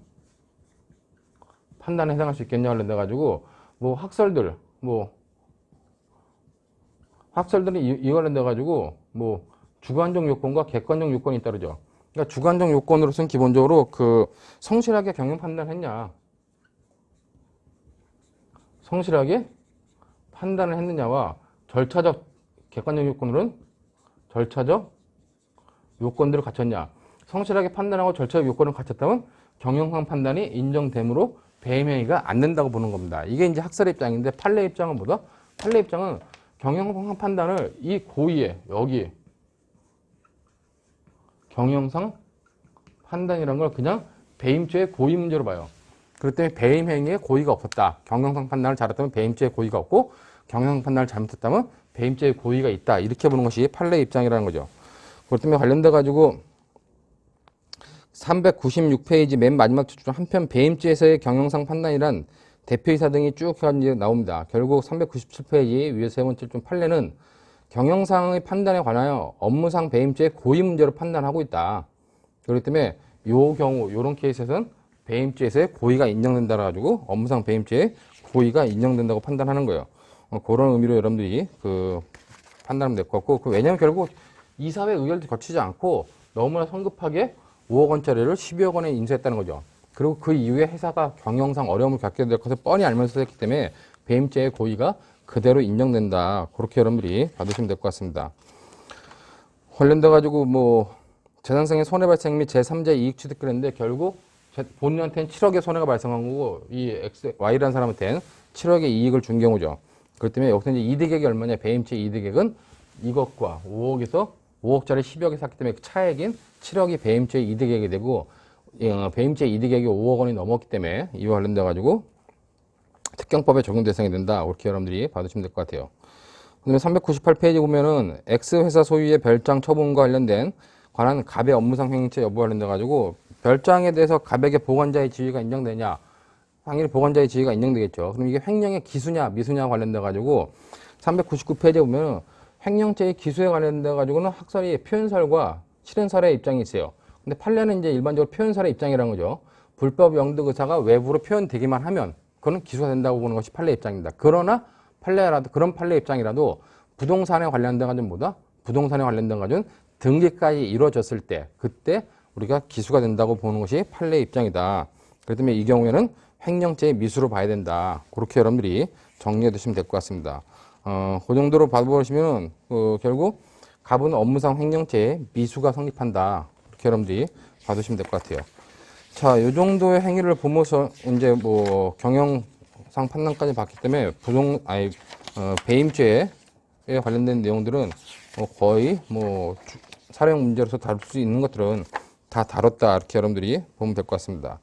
판단에 해당할 수 있겠냐 관련돼가지고 뭐 학설들이 이 관련돼가지고 뭐 주관적 요건과 객관적 요건이 따르죠. 그러니까 주관적 요건으로서는 기본적으로 그 성실하게 경영 판단을 했냐, 성실하게 판단을 했느냐와 절차적 객관적 요건으로는 절차적 요건들을 갖췄냐. 성실하게 판단하고 절차적 요건을 갖췄다면 경영상 판단이 인정되므로 배임 행위가 안 된다고 보는 겁니다. 이게 이제 학설의 입장인데 판례 입장은 뭐다? 판례 입장은 경영상 판단을 이 고의에 여기 경영상 판단이라는 걸 그냥 배임죄의 고의 문제로 봐요. 그렇기 때문에 배임 행위에 고의가 없었다. 경영상 판단을 잘했다면 배임죄의 고의가 없고 경영상 판단을 잘못했다면 배임죄의 고의가 있다. 이렇게 보는 것이 판례 입장이라는 거죠. 그렇기 때문에 관련돼 가지고 396페이지 맨 마지막 추론 한편 배임죄에서의 경영상 판단이란 대표이사 등이 쭉 이제 나옵니다. 결국 397페이지 위에서 세 번째 좀 판례는 경영상의 판단에 관하여 업무상 배임죄의 고의 문제로 판단하고 있다. 그렇기 때문에 요 경우 요런 케이스에서는 배임죄에서의 고의가 인정된다 가지고 업무상 배임죄의 고의가 인정된다고 판단하는 거예요. 그런 의미로 여러분들이 그 판단하면 될 것 같고, 왜냐하면 결국 이사회 의결도 거치지 않고 너무나 성급하게 5억 원짜리를 12억 원에 인수했다는 거죠. 그리고 그 이후에 회사가 경영상 어려움을 겪게 될 것을 뻔히 알면서 했기 때문에 배임죄의 고의가 그대로 인정된다. 그렇게 여러분들이 받으시면 될 것 같습니다. 관련돼 가지고 뭐 재산상의 손해 발생 및 제3자 이익 취득을 했는데 결국 본인한테는 7억의 손해가 발생한 거고 이 Y라는 사람한테는 7억의 이익을 준 경우죠. 그렇기 때문에 여기서 이제 이득액이 얼마냐? 배임죄 이득액은 이것과 5억에서 5억짜리 10억에 샀기 때문에 그 차액인 7억이 배임죄 이득액이 되고 배임죄 이득액이 5억 원이 넘었기 때문에 이와 관련돼 가지고 특경법에 적용 대상이 된다. 이렇게 여러분들이 받으시면 될 것 같아요. 그다음에 398페이지 보면은 X회사 소유의 별장 처분과 관한 갑의 업무상 횡령죄 여부 관련돼 가지고 별장에 대해서 갑에게 보관자의 지위가 인정되냐? 당연히 보관자의 지위가 인정되겠죠. 그럼 이게 횡령의 기수냐 미수냐 관련돼 가지고 399페이지에 보면은 횡령죄의 기수에 관련돼 가지고는 학설이 표현설과 실현설의 입장이 있어요. 근데 판례는 이제 일반적으로 표현설의 입장이라는 거죠. 불법 영득 의사가 외부로 표현되기만 하면 그거는 기수가 된다고 보는 것이 판례 입장입니다. 그러나 그런 판례 입장이라도 부동산에 관련된 가지고 부동산에 관련된 가지고 등기까지 이루어졌을 때 그때 우리가 기수가 된다고 보는 것이 판례 입장이다. 그렇기 때문에 이 경우에는 횡령죄의 미수로 봐야 된다. 그렇게 여러분들이 정리해 두시면 될 것 같습니다. 그 정도로 봐보시면 결국 갑은 업무상 횡령죄의 미수가 성립한다. 그렇게 여러분들이 봐두시면 될 것 같아요. 자, 이 정도의 행위를 보면서 이제 뭐 경영상 판단까지 봤기 때문에 배임죄에 관련된 내용들은 거의 사령 문제로서 다룰 수 있는 것들은 다 다뤘다. 이렇게 여러분들이 보면 될 것 같습니다.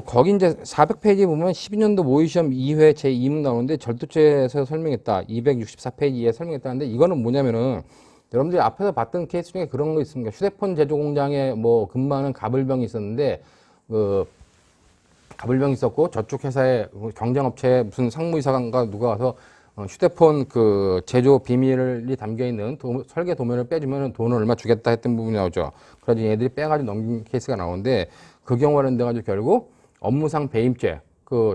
거기 이제 400페이지 보면 12년도 모의시험 2회 제2문 나오는데 절도죄에서 설명했다. 264페이지에 설명했다는데 이거는 뭐냐면은 여러분들이 앞에서 봤던 케이스 중에 그런 거 있습니다. 휴대폰 제조 공장에 근무하는 가불병이 있었는데 가불병이 있었고 저쪽 회사에 경쟁업체에 무슨 상무이사가 누가 와서 휴대폰 제조 비밀이 담겨 있는 설계 도면을 빼주면 돈을 얼마 주겠다 했던 부분이 나오죠. 그래서 얘들이 빼가지고 넘긴 케이스가 나오는데 그 경우 관련돼가지고 결국 업무상 배임죄,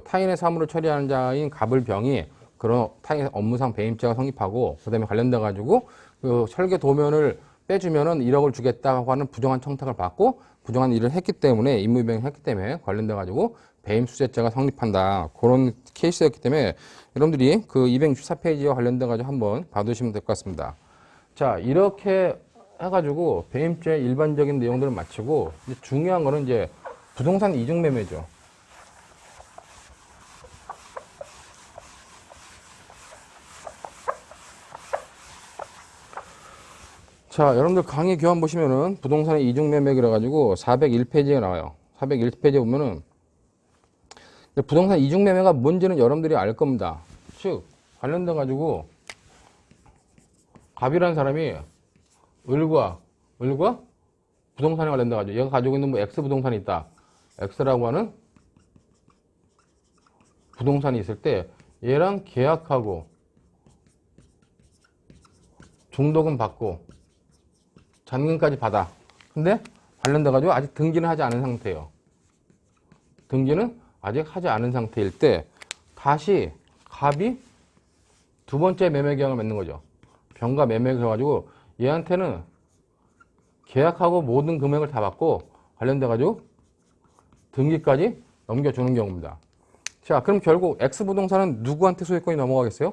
타인의 사물을 처리하는 자인 가불병이 그런 타인의 업무상 배임죄가 성립하고 그다음에 관련돼가지고 설계 도면을 빼주면은 1억을 주겠다고 하는 부정한 청탁을 받고 부정한 일을 했기 때문에 임무위반을 했기 때문에 관련돼가지고 배임수재죄가 성립한다. 그런 케이스였기 때문에 여러분들이 264페이지와 관련돼가지고 한번 봐두시면 될 것 같습니다. 자, 이렇게 해가지고 배임죄 일반적인 내용들을 마치고 이제 중요한 거는 이제 부동산 이중매매죠. 자, 여러분들 강의 교환 보시면은 부동산의 이중매매 그래가지고 401페이지가 나와요. 401페이지에 보면은 부동산 이중매매가 뭔지는 여러분들이 알 겁니다. 즉, 관련돼가지고 갑이라는 사람이 을과 부동산에 관련돼가지고 얘가 가지고 있는 X 부동산이 있다. X라고 하는 부동산이 있을 때 얘랑 계약하고 중도금 받고 잔금까지 받아. 근데 관련돼가지고 아직 등기는 하지 않은 상태예요. 등기는 아직 하지 않은 상태일 때 다시 갑이 두 번째 매매 계약을 맺는 거죠. 병가 매매를 해가지고 얘한테는 계약하고 모든 금액을 다 받고 관련돼가지고 등기까지 넘겨주는 경우입니다. 자, 그럼 결국 X부동산은 누구한테 소유권이 넘어가겠어요?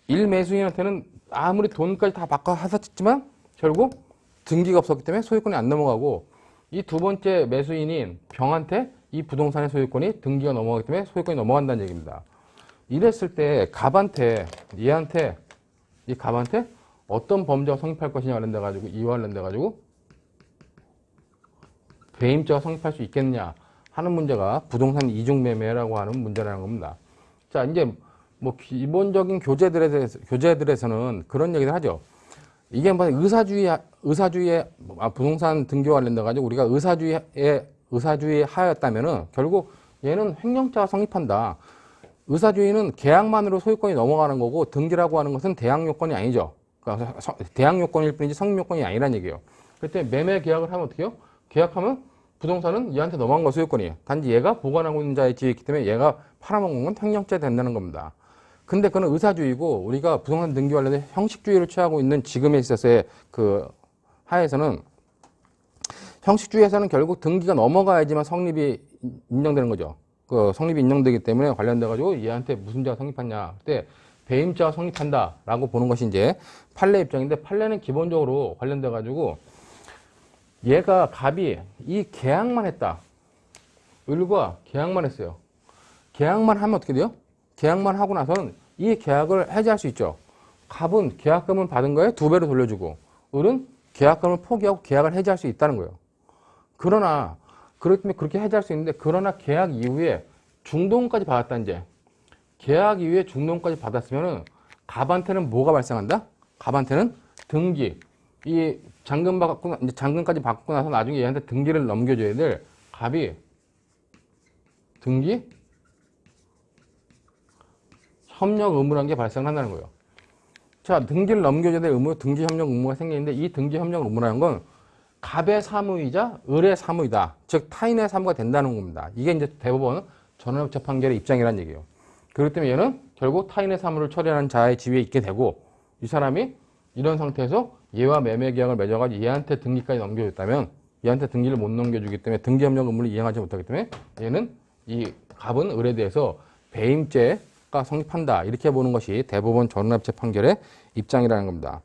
1매수인한테는 아무리 돈까지 다 바꿔 하셨지만 결국 등기가 없었기 때문에 소유권이 안 넘어가고 이 두 번째 매수인인 병한테 이 부동산의 소유권이 등기가 넘어가기 때문에 소유권이 넘어간다는 얘기입니다. 이랬을 때 이 갑한테 어떤 범죄가 성립할 것이냐 관련돼가지고 이와 관련돼가지고 배임죄가 성립할 수 있겠느냐 하는 문제가 부동산 이중매매라고 하는 문제라는 겁니다. 자, 이제 기본적인 교재들에서는 그런 얘기를 하죠. 이게 의사주의에 부동산 등기와 관련돼가지고 우리가 의사주의 하였다면은 결국 얘는 횡령자가 성립한다. 의사주의는 계약만으로 소유권이 넘어가는 거고 등기라고 하는 것은 대항 요건이 아니죠. 그러니까 대항 요건일 뿐이지 성립 요건이 아니란 얘기예요. 그때 매매 계약을 하면 어떻게 해요? 계약하면 부동산은 얘한테 넘어간 거 소유권이에요. 단지 얘가 보관하고 있는 자의 지위이기 때문에 얘가 팔아먹은 건 횡령죄 된다는 겁니다. 근데 그건 의사주의고 우리가 부동산 등기 관련된 형식주의를 취하고 있는 지금에 있어서의 그 하에서는 형식주의에서는 결국 등기가 넘어가야지만 성립이 인정되는 거죠. 그 성립이 인정되기 때문에 관련돼 가지고 얘한테 무슨 자가 성립하냐. 그때 배임자가 성립한다라고 보는 것이 이제 판례 입장인데 판례는 기본적으로 관련돼 가지고 얘가 갑이 이 계약만 했다. 을과 계약만 했어요. 계약만 하면 어떻게 돼요? 계약만 하고 나서는 이 계약을 해지할 수 있죠. 갑은 계약금을 받은 거에 2배로 돌려주고 을은 계약금을 포기하고 계약을 해지할 수 있다는 거예요. 그러나 그렇기 때문에 그렇게 해지할 수 있는데 그러나 계약 이후에 중도금까지 받았다 이제. 계약 이후에 중도금까지 받았으면은 갑한테는 뭐가 발생한다? 갑한테는 등기. 이 잔금 받고 이제 잔금까지 받고 나서 나중에 얘한테 등기를 넘겨줘야 될 갑이 등기 협력 의무라는 게 발생한다는 거예요. 자, 등기를 넘겨줘야 될 의무, 등기 협력 의무가 생기는데 이 등기 협력 의무라는 건 갑의 사무이자 을의 사무이다. 즉 타인의 사무가 된다는 겁니다. 이게 이제 대법원 전원협체 판결의 입장이라는 얘기예요. 그렇기 때문에 얘는 결국 타인의 사무를 처리하는 자의 지위에 있게 되고 이 사람이 이런 상태에서 얘와 매매 계약을 맺어가지고 얘한테 등기까지 넘겨줬다면 얘한테 등기를 못 넘겨주기 때문에 등기 협력 의무를 이행하지 못하기 때문에 얘는 이 갑은 을에 대해서 배임죄가 성립한다. 이렇게 보는 것이 대법원 전원합체 판결의 입장이라는 겁니다.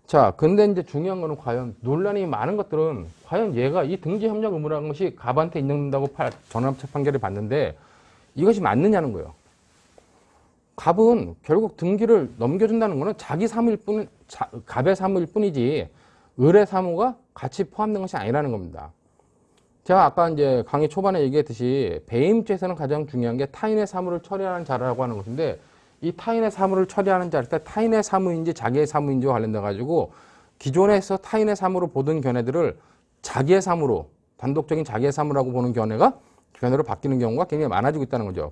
자, 근데 이제 중요한 거는 과연 논란이 많은 것들은 과연 얘가 이 등기 협력 의무라는 것이 갑한테 인정된다고 전원합체 판결을 받는데 이것이 맞느냐는 거예요. 갑은 결국 등기를 넘겨준다는 거는 자기 사무일 뿐, 갑의 사무일 뿐이지 을의 사무가 같이 포함된 것이 아니라는 겁니다. 제가 아까 이제 강의 초반에 얘기했듯이 배임죄에서는 가장 중요한 게 타인의 사무를 처리하는 자라고 하는 것인데 이 타인의 사무를 처리하는 자, 때 타인의 사무인지 자기의 사무인지와 관련돼 가지고 기존에서 타인의 사무로 보던 견해들을 자기의 사무로 단독적인 자기의 사무라고 보는 견해로 바뀌는 경우가 굉장히 많아지고 있다는 거죠.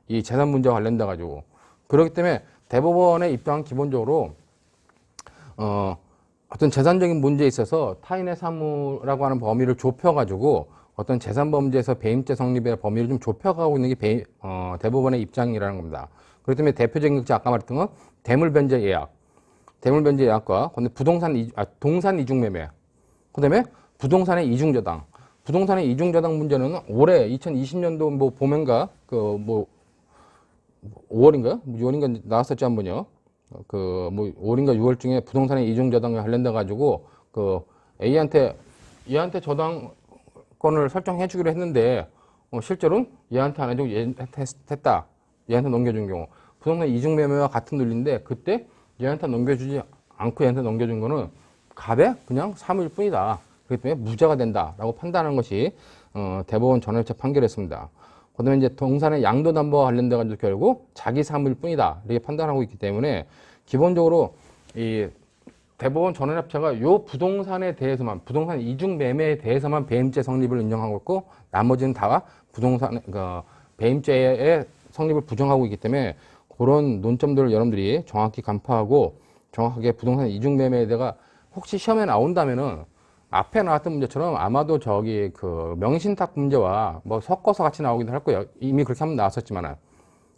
이 재산 문제와 관련돼 가지고 그렇기 때문에 대법원의 입장은 기본적으로 어떤 재산적인 문제에 있어서 타인의 사무라고 하는 범위를 좁혀가지고 어떤 재산 범죄에서 배임죄 성립의 범위를 좀 좁혀가고 있는 게 대법원의 입장이라는 겁니다. 그렇기 때문에 대표적인 것이 아까 말했던 건 대물변제 예약, 대물변제 예약과 동산 이중매매, 그다음에 부동산의 이중저당. 부동산의 이중저당 문제는 올해 2020년도 뭐 봄인가 5월인가요? 6월인가 나왔었지 한 번요. 5월인가 6월 중에 부동산의 이중저당에 관련돼 가지고 얘한테 저당권을 설정해 주기로 했는데 실제로는 얘한테 안 해주고 얘한테 했다. 얘한테 넘겨준 경우 부동산 이중매매와 같은 논리인데 그때 얘한테 넘겨주지 않고 얘한테 넘겨준 거는 갑의 그냥 사무일 뿐이다. 그렇기 때문에 무죄가 된다라고 판단하는 것이 대법원 전원협체 판결이었습니다. 그다음에 이제 동산의 양도담보와 관련돼 가지고 결국 자기 사무일 뿐이다 이렇게 판단하고 있기 때문에 기본적으로 이 대법원 전원협체가 요 부동산에 대해서만 부동산 이중 매매에 대해서만 배임죄 성립을 인정하고 있고 나머지는 다 부동산 배임죄의 성립을 부정하고 있기 때문에 그런 논점들을 여러분들이 정확히 간파하고 정확하게 부동산 이중 매매에 대해서 혹시 시험에 나온다면은 앞에 나왔던 문제처럼 아마도 명신탁 문제와 뭐 섞어서 같이 나오기도 할 거예요. 이미 그렇게 한번 나왔었지만은.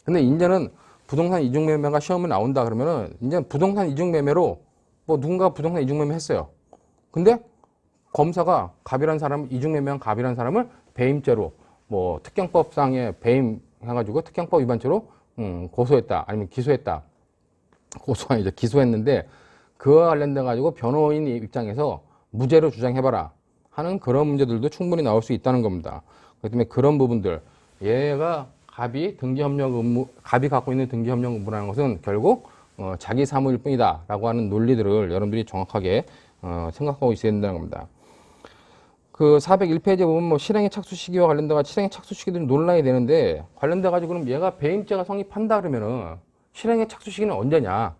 근데 이제는 부동산 이중매매가 시험에 나온다 그러면은 이제 부동산 이중매매로 뭐 누군가 부동산 이중매매 했어요. 근데 검사가 이중매매한 갑이라는 사람을 배임죄로 뭐 특경법상의 배임 해가지고 특경법 위반죄로 고소했다. 아니면 기소했다. 고소가 아니죠. 기소했는데 그와 관련돼 가지고 변호인 입장에서 무죄로 주장해봐라 하는 그런 문제들도 충분히 나올 수 있다는 겁니다. 그렇기 때문에 그런 부분들 얘가 갑이 갖고 있는 등기협력 의무라는 것은 결국 자기 사무일 뿐이다 라고 하는 논리들을 여러분들이 정확하게 생각하고 있어야 된다는 겁니다. 그 401페이지에 보면 뭐 실행의 착수 시기와 관련돼가 실행의 착수 시기들이 논란이 되는데 관련돼가지고 그럼 얘가 배임죄가 성립한다 그러면은 실행의 착수 시기는 언제냐?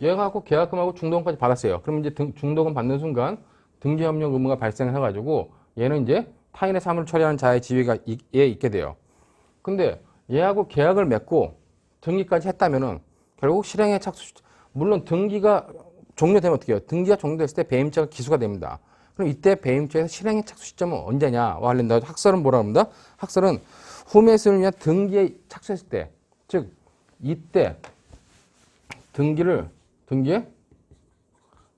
얘가 갖고 계약금하고 중도금까지 받았어요. 그럼 이제 중도금 받는 순간 등기협력 의무가 발생해가지고 얘는 이제 타인의 사무를 처리하는 자의 지위에 있게 돼요. 근데 얘하고 계약을 맺고 등기까지 했다면은 결국 실행에 착수, 물론 등기가 종료되면 어떻게 해요? 등기가 종료됐을 때 배임죄가 기수가 됩니다. 그럼 이때 배임죄에서 실행에 착수 시점은 언제냐와 관련된 학설은 뭐라 합니다? 학설은 후매수를 위한 등기에 착수했을 때, 즉 이때 등기에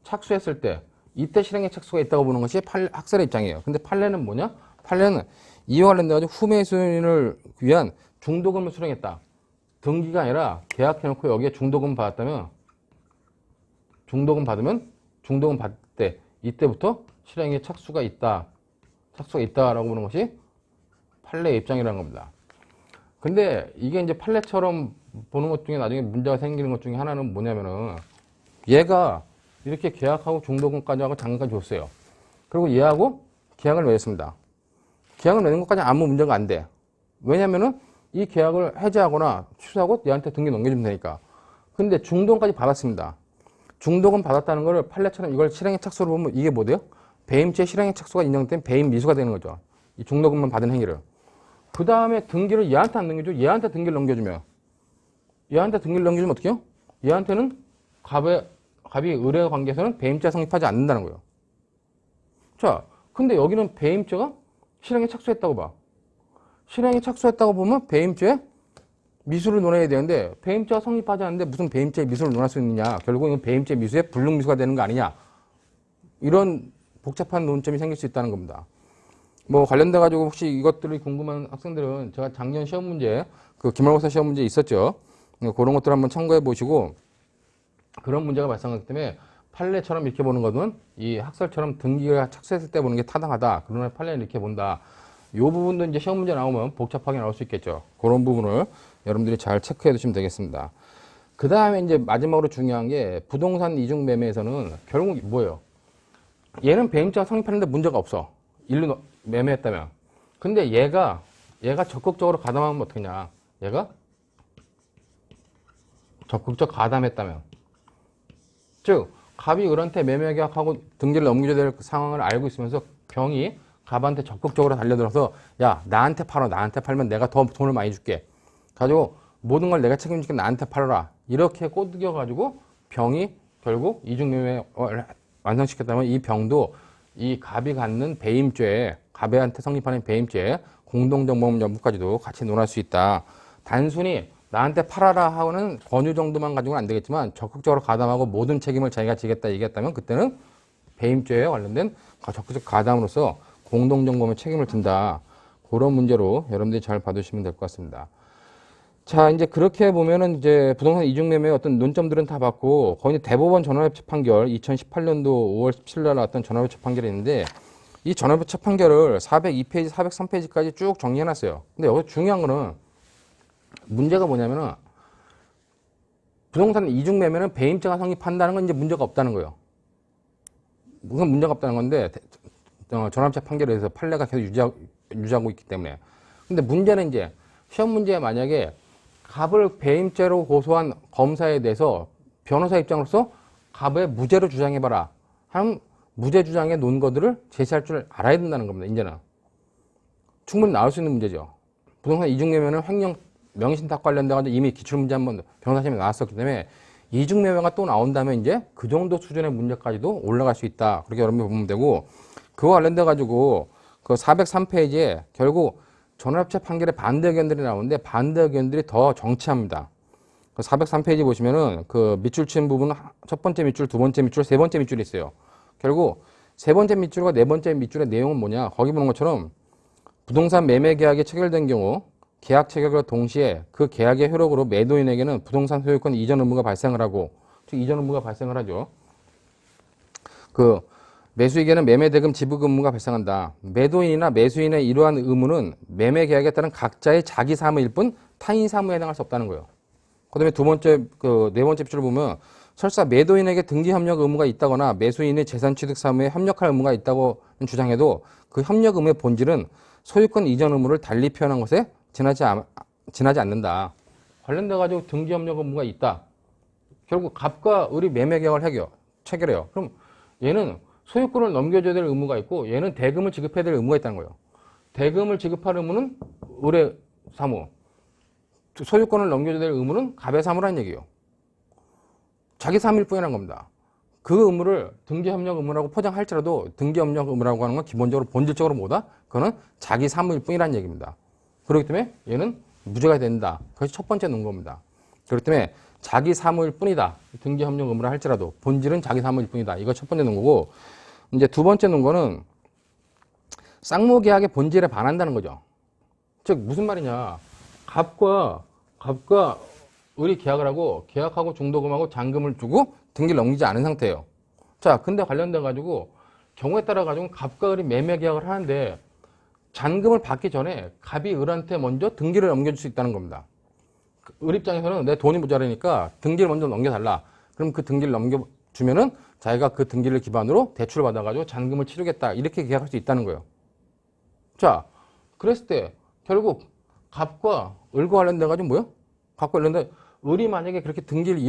착수했을 때 이때 실행에 착수가 있다고 보는 것이 학설의 입장이에요. 근데 판례는 뭐냐? 판례는 이와 관련돼가지고 후매수인을 위한 중도금을 수령했다. 등기가 아니라 계약해놓고 여기에 중도금 받았다면 중도금 받을 때 이때부터 실행에 착수가 있다라고 보는 것이 판례의 입장이라는 겁니다. 근데 이게 이제 판례처럼 보는 것 중에 나중에 문제가 생기는 것 중에 하나는 뭐냐면은 얘가 이렇게 계약하고 중도금까지 하고 잔금까지 줬어요. 그리고 얘하고 계약을 맺었습니다. 계약을 맺는 것까지 아무 문제가 안 돼. 왜냐면은 이 계약을 해지하거나 취소하고 얘한테 등기 넘겨주면 되니까. 근데 중도금까지 받았습니다. 중도금 받았다는 거를 판례처럼 이걸 실행에 착수로 보면 이게 뭐 돼요? 배임죄 실행에 착수가 인정된 배임 미수가 되는 거죠. 이 중도금만 받은 행위를. 그 다음에 등기를 얘한테 안 넘겨줘. 얘한테 등기를 넘겨주면 어떻게 해요? 얘한테는 갑이 의뢰 관계에서는 배임죄가 성립하지 않는다는 거예요. 자, 근데 여기는 배임죄가 실행에 착수했다고 봐. 실행에 착수했다고 보면 배임죄 미수를 논해야 되는데 배임죄가 성립하지 않는데 무슨 배임죄 미수를 논할 수 있느냐. 결국은 배임죄 미수의 불능미수가 되는 거 아니냐. 이런 복잡한 논점이 생길 수 있다는 겁니다. 뭐 관련돼 가지고 혹시 이것들이 궁금한 학생들은 제가 작년 시험 문제 그 기말고사 시험 문제 있었죠. 그런 것들 한번 참고해 보시고 그런 문제가 발생하기 때문에 판례처럼 이렇게 보는 것은 이 학설처럼 등기가 착수했을 때 보는 게 타당하다. 그러나 판례는 이렇게 본다. 이 부분도 이제 시험 문제 나오면 복잡하게 나올 수 있겠죠. 그런 부분을 여러분들이 잘 체크해 두시면 되겠습니다. 그 다음에 이제 마지막으로 중요한 게 부동산 이중 매매에서는 결국 뭐예요? 얘는 배임죄가 성립하는데 문제가 없어. 일로 매매했다면. 근데 얘가 적극적으로 가담하면 어떡하냐. 얘가 적극적 가담했다면. 즉, 갑이 을한테 매매 계약하고 등기를 넘겨줘야 될 상황을 알고 있으면서 병이 갑한테 적극적으로 달려들어서 야, 나한테 팔아. 나한테 팔면 내가 더 돈을 많이 줄게. 가지고 모든 걸 내가 책임지게 나한테 팔아라. 이렇게 꼬드겨가지고 병이 결국 이중매매 완성시켰다면 이 병도 이 갑이 갖는 배임죄, 갑한테 성립하는 배임죄, 공동정범 여부까지도 같이 논할 수 있다. 단순히 나한테 팔아라 하고는 권유 정도만 가지고는 안 되겠지만 적극적으로 가담하고 모든 책임을 자기가 지겠다 얘기했다면 그때는 배임죄에 관련된 적극적 가담으로서 공동정범의 책임을 진다. 그런 문제로 여러분들이 잘 봐두시면 될 것 같습니다. 자, 이제 그렇게 보면은 이제 부동산 이중매매의 어떤 논점들은 다 봤고, 거의 대법원 전원협체 판결, 2018년도 5월 17일 날 나왔던 전원협체 판결이 있는데, 이 전원협체 판결을 402페이지, 403페이지까지 쭉 정리해놨어요. 근데 여기서 중요한 거는, 문제가 뭐냐면은, 부동산 이중매매는 배임죄가 성립한다는 건 이제 문제가 없다는 거예요. 무슨 문제가 없다는 건데, 전원협체 판결에 대해서 판례가 계속 유지하고 있기 때문에. 근데 문제는 이제, 시험 문제에 만약에 갑을 배임죄로 고소한 검사에 대해서 변호사 입장으로서 갑의 무죄로 주장해봐라 하는 무죄 주장의 논거들을 제시할 줄 알아야 된다는 겁니다. 이제는 충분히 나올 수 있는 문제죠. 부동산 이중매매는 횡령 명의신탁 관련돼가지고 이미 기출문제 한번 변호사 시험에 나왔었기 때문에 이중매매가 또 나온다면 이제 그 정도 수준의 문제까지도 올라갈 수 있다. 그렇게 여러분이 보면 되고 그와 관련돼가지고 그 403페이지에 결국 전원협체 판결에 반대 의견들이 나오는데 반대 의견들이 더 정치합니다. 403페이지 보시면은 그 밑줄 친 부분은 첫 번째 밑줄, 두 번째 밑줄, 세 번째 밑줄이 있어요. 결국 세 번째 밑줄과 네 번째 밑줄의 내용은 뭐냐? 거기 보는 것처럼 부동산 매매 계약이 체결된 경우 계약 체결과 동시에 그 계약의 효력으로 매도인에게는 부동산 소유권 이전 의무가 발생을 하고 즉 이전 의무가 발생을 하죠. 그 매수에게는 매매대금 지불 의무가 발생한다. 매도인이나 매수인의 이러한 의무는 매매 계약에 따른 각자의 자기 사무일 뿐 타인 사무에 해당할 수 없다는 거예요. 그 다음에 네 번째 표를 보면 설사 매도인에게 등기 협력 의무가 있다거나 매수인의 재산 취득 사무에 협력할 의무가 있다고 주장해도 그 협력 의무의 본질은 소유권 이전 의무를 달리 표현한 것에 지나지 않는다. 관련돼가지고 등기 협력 의무가 있다. 결국 갑과 을이 매매 계약을 체결해요. 그럼 얘는 소유권을 넘겨줘야 될 의무가 있고 얘는 대금을 지급해야 될 의무가 있다는 거예요. 대금을 지급할 의무는 의뢰 사무, 소유권을 넘겨줘야 될 의무는 갑의 사무라는 얘기예요. 자기 사무일 뿐이라는 겁니다. 그 의무를 등기협력 의무라고 포장할지라도 등기협력 의무라고 하는 건 기본적으로 본질적으로 뭐다? 그거는 자기 사무일 뿐이라는 얘기입니다. 그렇기 때문에 얘는 무죄가 된다. 그것이 첫 번째 논거입니다. 그렇기 때문에 자기 사무일 뿐이다. 등기협력 의무라 할지라도 본질은 자기 사무일 뿐이다. 이거 첫 번째 논거고, 이제 두 번째 논거는 쌍무계약의 본질에 반한다는 거죠. 즉 무슨 말이냐? 갑과 을이 계약을 하고 계약하고 중도금하고 잔금을 주고 등기를 넘기지 않은 상태예요. 자, 근데 관련돼 가지고 경우에 따라 가지고 갑과 을이 매매 계약을 하는데 잔금을 받기 전에 갑이 을한테 먼저 등기를 넘겨줄 수 있다는 겁니다. 을 입장에서는 내 돈이 모자라니까 등기를 먼저 넘겨달라. 그럼 그 등기를 넘겨주면은 자기가 그 등기를 기반으로 대출을 받아가지고 잔금을 치르겠다. 이렇게 계약할 수 있다는 거예요. 자, 그랬을 때 결국 갑과 을과 관련돼 가지고 뭐요? 갑과 관련돼 을이 만약에 그렇게 등기를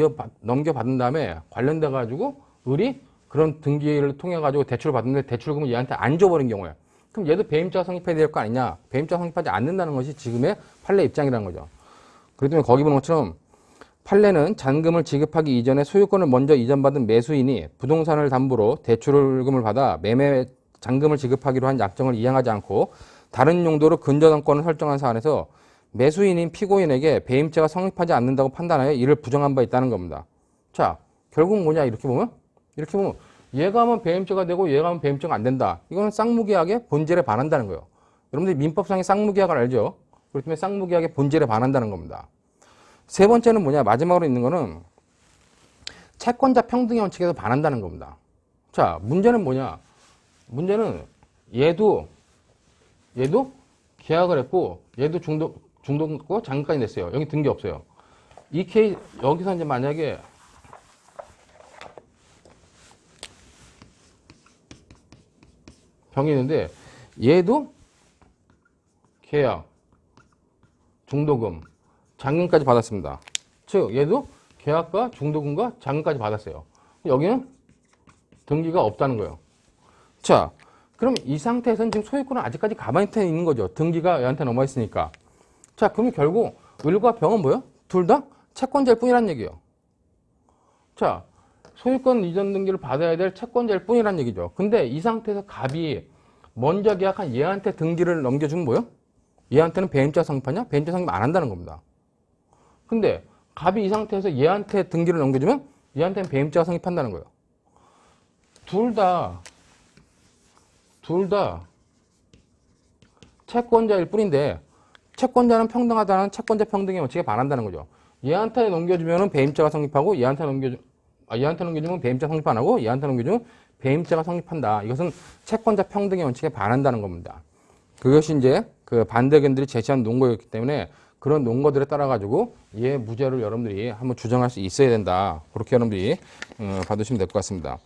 넘겨받은 다음에 관련돼 가지고 을이 그런 등기를 통해 가지고 대출을 받는데 대출금을 얘한테 안 줘버린 경우에 그럼 얘도 배임자가 성립해야 될 거 아니냐? 배임자가 성립하지 않는다는 것이 지금의 판례 입장이라는 거죠. 그렇기 때문에 거기 보는 것처럼 판례는 잔금을 지급하기 이전에 소유권을 먼저 이전받은 매수인이 부동산을 담보로 대출금을 받아 매매 잔금을 지급하기로 한 약정을 이행하지 않고 다른 용도로 근저당권을 설정한 사안에서 매수인인 피고인에게 배임죄가 성립하지 않는다고 판단하여 이를 부정한 바 있다는 겁니다. 자, 결국 뭐냐 이렇게 보면 얘가 하면 배임죄가 되고 얘가 하면 배임죄가 안 된다. 이거는 쌍무계약의 본질에 반한다는 거예요. 여러분들 민법상의 쌍무계약을 알죠? 그렇기 때문에 쌍무계약의 본질에 반한다는 겁니다. 세 번째는 뭐냐? 마지막으로 있는 거는 채권자 평등의 원칙에서 반한다는 겁니다. 자, 문제는 뭐냐? 문제는 얘도 계약을 했고 얘도 중도금고 잔금까지 냈어요. 여기 등기 없어요. 이 케이스 여기서 이제 만약에 병이 있는데 얘도 계약, 중도금, 잔금까지 받았습니다. 즉 얘도 계약과 중도금과 잔금까지 받았어요. 여기는 등기가 없다는 거예요. 자, 그럼 이 상태에서는 지금 소유권은 아직까지 가만히 있는 거죠. 등기가 얘한테 넘어 있으니까. 자, 그러면 결국 을과 병은 뭐예요? 둘 다 채권자일 뿐이란 얘기예요. 자, 소유권 이전 등기를 받아야 될 채권자일 뿐이란 얘기죠. 근데 이 상태에서 갑이 먼저 계약한 얘한테 등기를 넘겨주면 뭐예요? 얘한테는 배임죄가 성립하냐? 배임죄 성립 안 한다는 겁니다. 근데 갑이 이 상태에서 얘한테 등기를 넘겨주면 얘한테는 배임죄가 성립한다는 거예요. 둘 다 채권자일 뿐인데 채권자는 평등하다는 채권자 평등의 원칙에 반한다는 거죠. 얘한테 넘겨주면 배임죄가 성립하고 얘한테 넘겨주면 배임죄가 성립 안 하고 얘한테 넘겨주면 배임죄가 성립한다. 이것은 채권자 평등의 원칙에 반한다는 겁니다. 그것이 이제 그 반대견들이 제시한 논거였기 때문에 그런 논거들에 따라 가지고 얘 무죄를 여러분들이 한번 주장할 수 있어야 된다. 그렇게 여러분들이 받으시면 될 것 같습니다.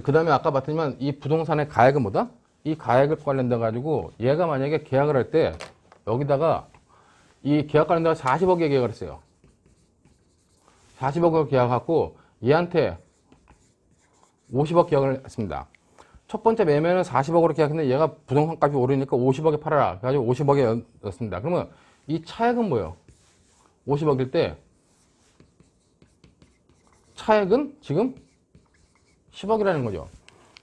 그 다음에 아까 봤더니만 이 부동산의 가액은 뭐다? 이 가액을 관련돼 가지고 얘가 만약에 계약을 할 때 여기다가 이 계약 관련돼서 40억에 계약을 했어요. 40억을 계약하고 얘한테 50억 계약을 했습니다. 첫 번째 매매는 40억으로 계약했는데 얘가 부동산 값이 오르니까 50억에 팔아라. 그래가지고 50억에 넣었습니다. 그러면 이 차액은 뭐예요? 50억일 때 차액은 지금 10억이라는 거죠.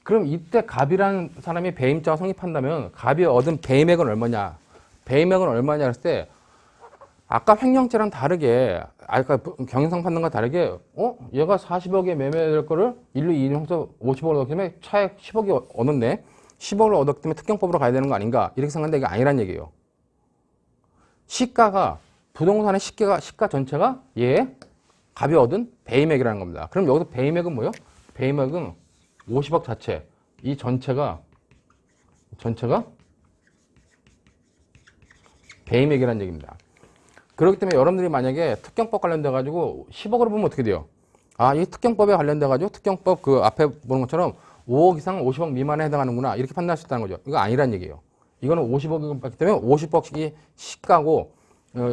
그럼 이때 갑이라는 사람이 배임자가 성립한다면 갑이 얻은 배임액은 얼마냐? 배임액은 얼마냐 했을 때 아까 횡령죄랑 다르게 아까 경영상 판단과 다르게 얘가 40억에 매매될 거를 1로 2인해서 50억을 얻기 때문에 차액 10억이 얻었네. 10억을 얻었기 때문에 특경법으로 가야 되는 거 아닌가? 이렇게 생각하는데 이게 아니란 얘기예요. 시가가 부동산의 시가 전체가 얘 갑이 얻은 배임액이라는 겁니다. 그럼 여기서 배임액은 뭐예요? 배임액은 50억 자체, 이 전체가 배임액이라는 얘기입니다. 그렇기 때문에 여러분들이 만약에 특경법 관련돼가지고 10억으로 보면 어떻게 돼요? 아, 이 특경법에 관련돼가지고 특경법 그 앞에 보는 것처럼 5억 이상 50억 미만에 해당하는구나. 이렇게 판단할 수 있다는 거죠. 이거 아니란 얘기예요. 이거는 50억이기 때문에 50억이 시가고,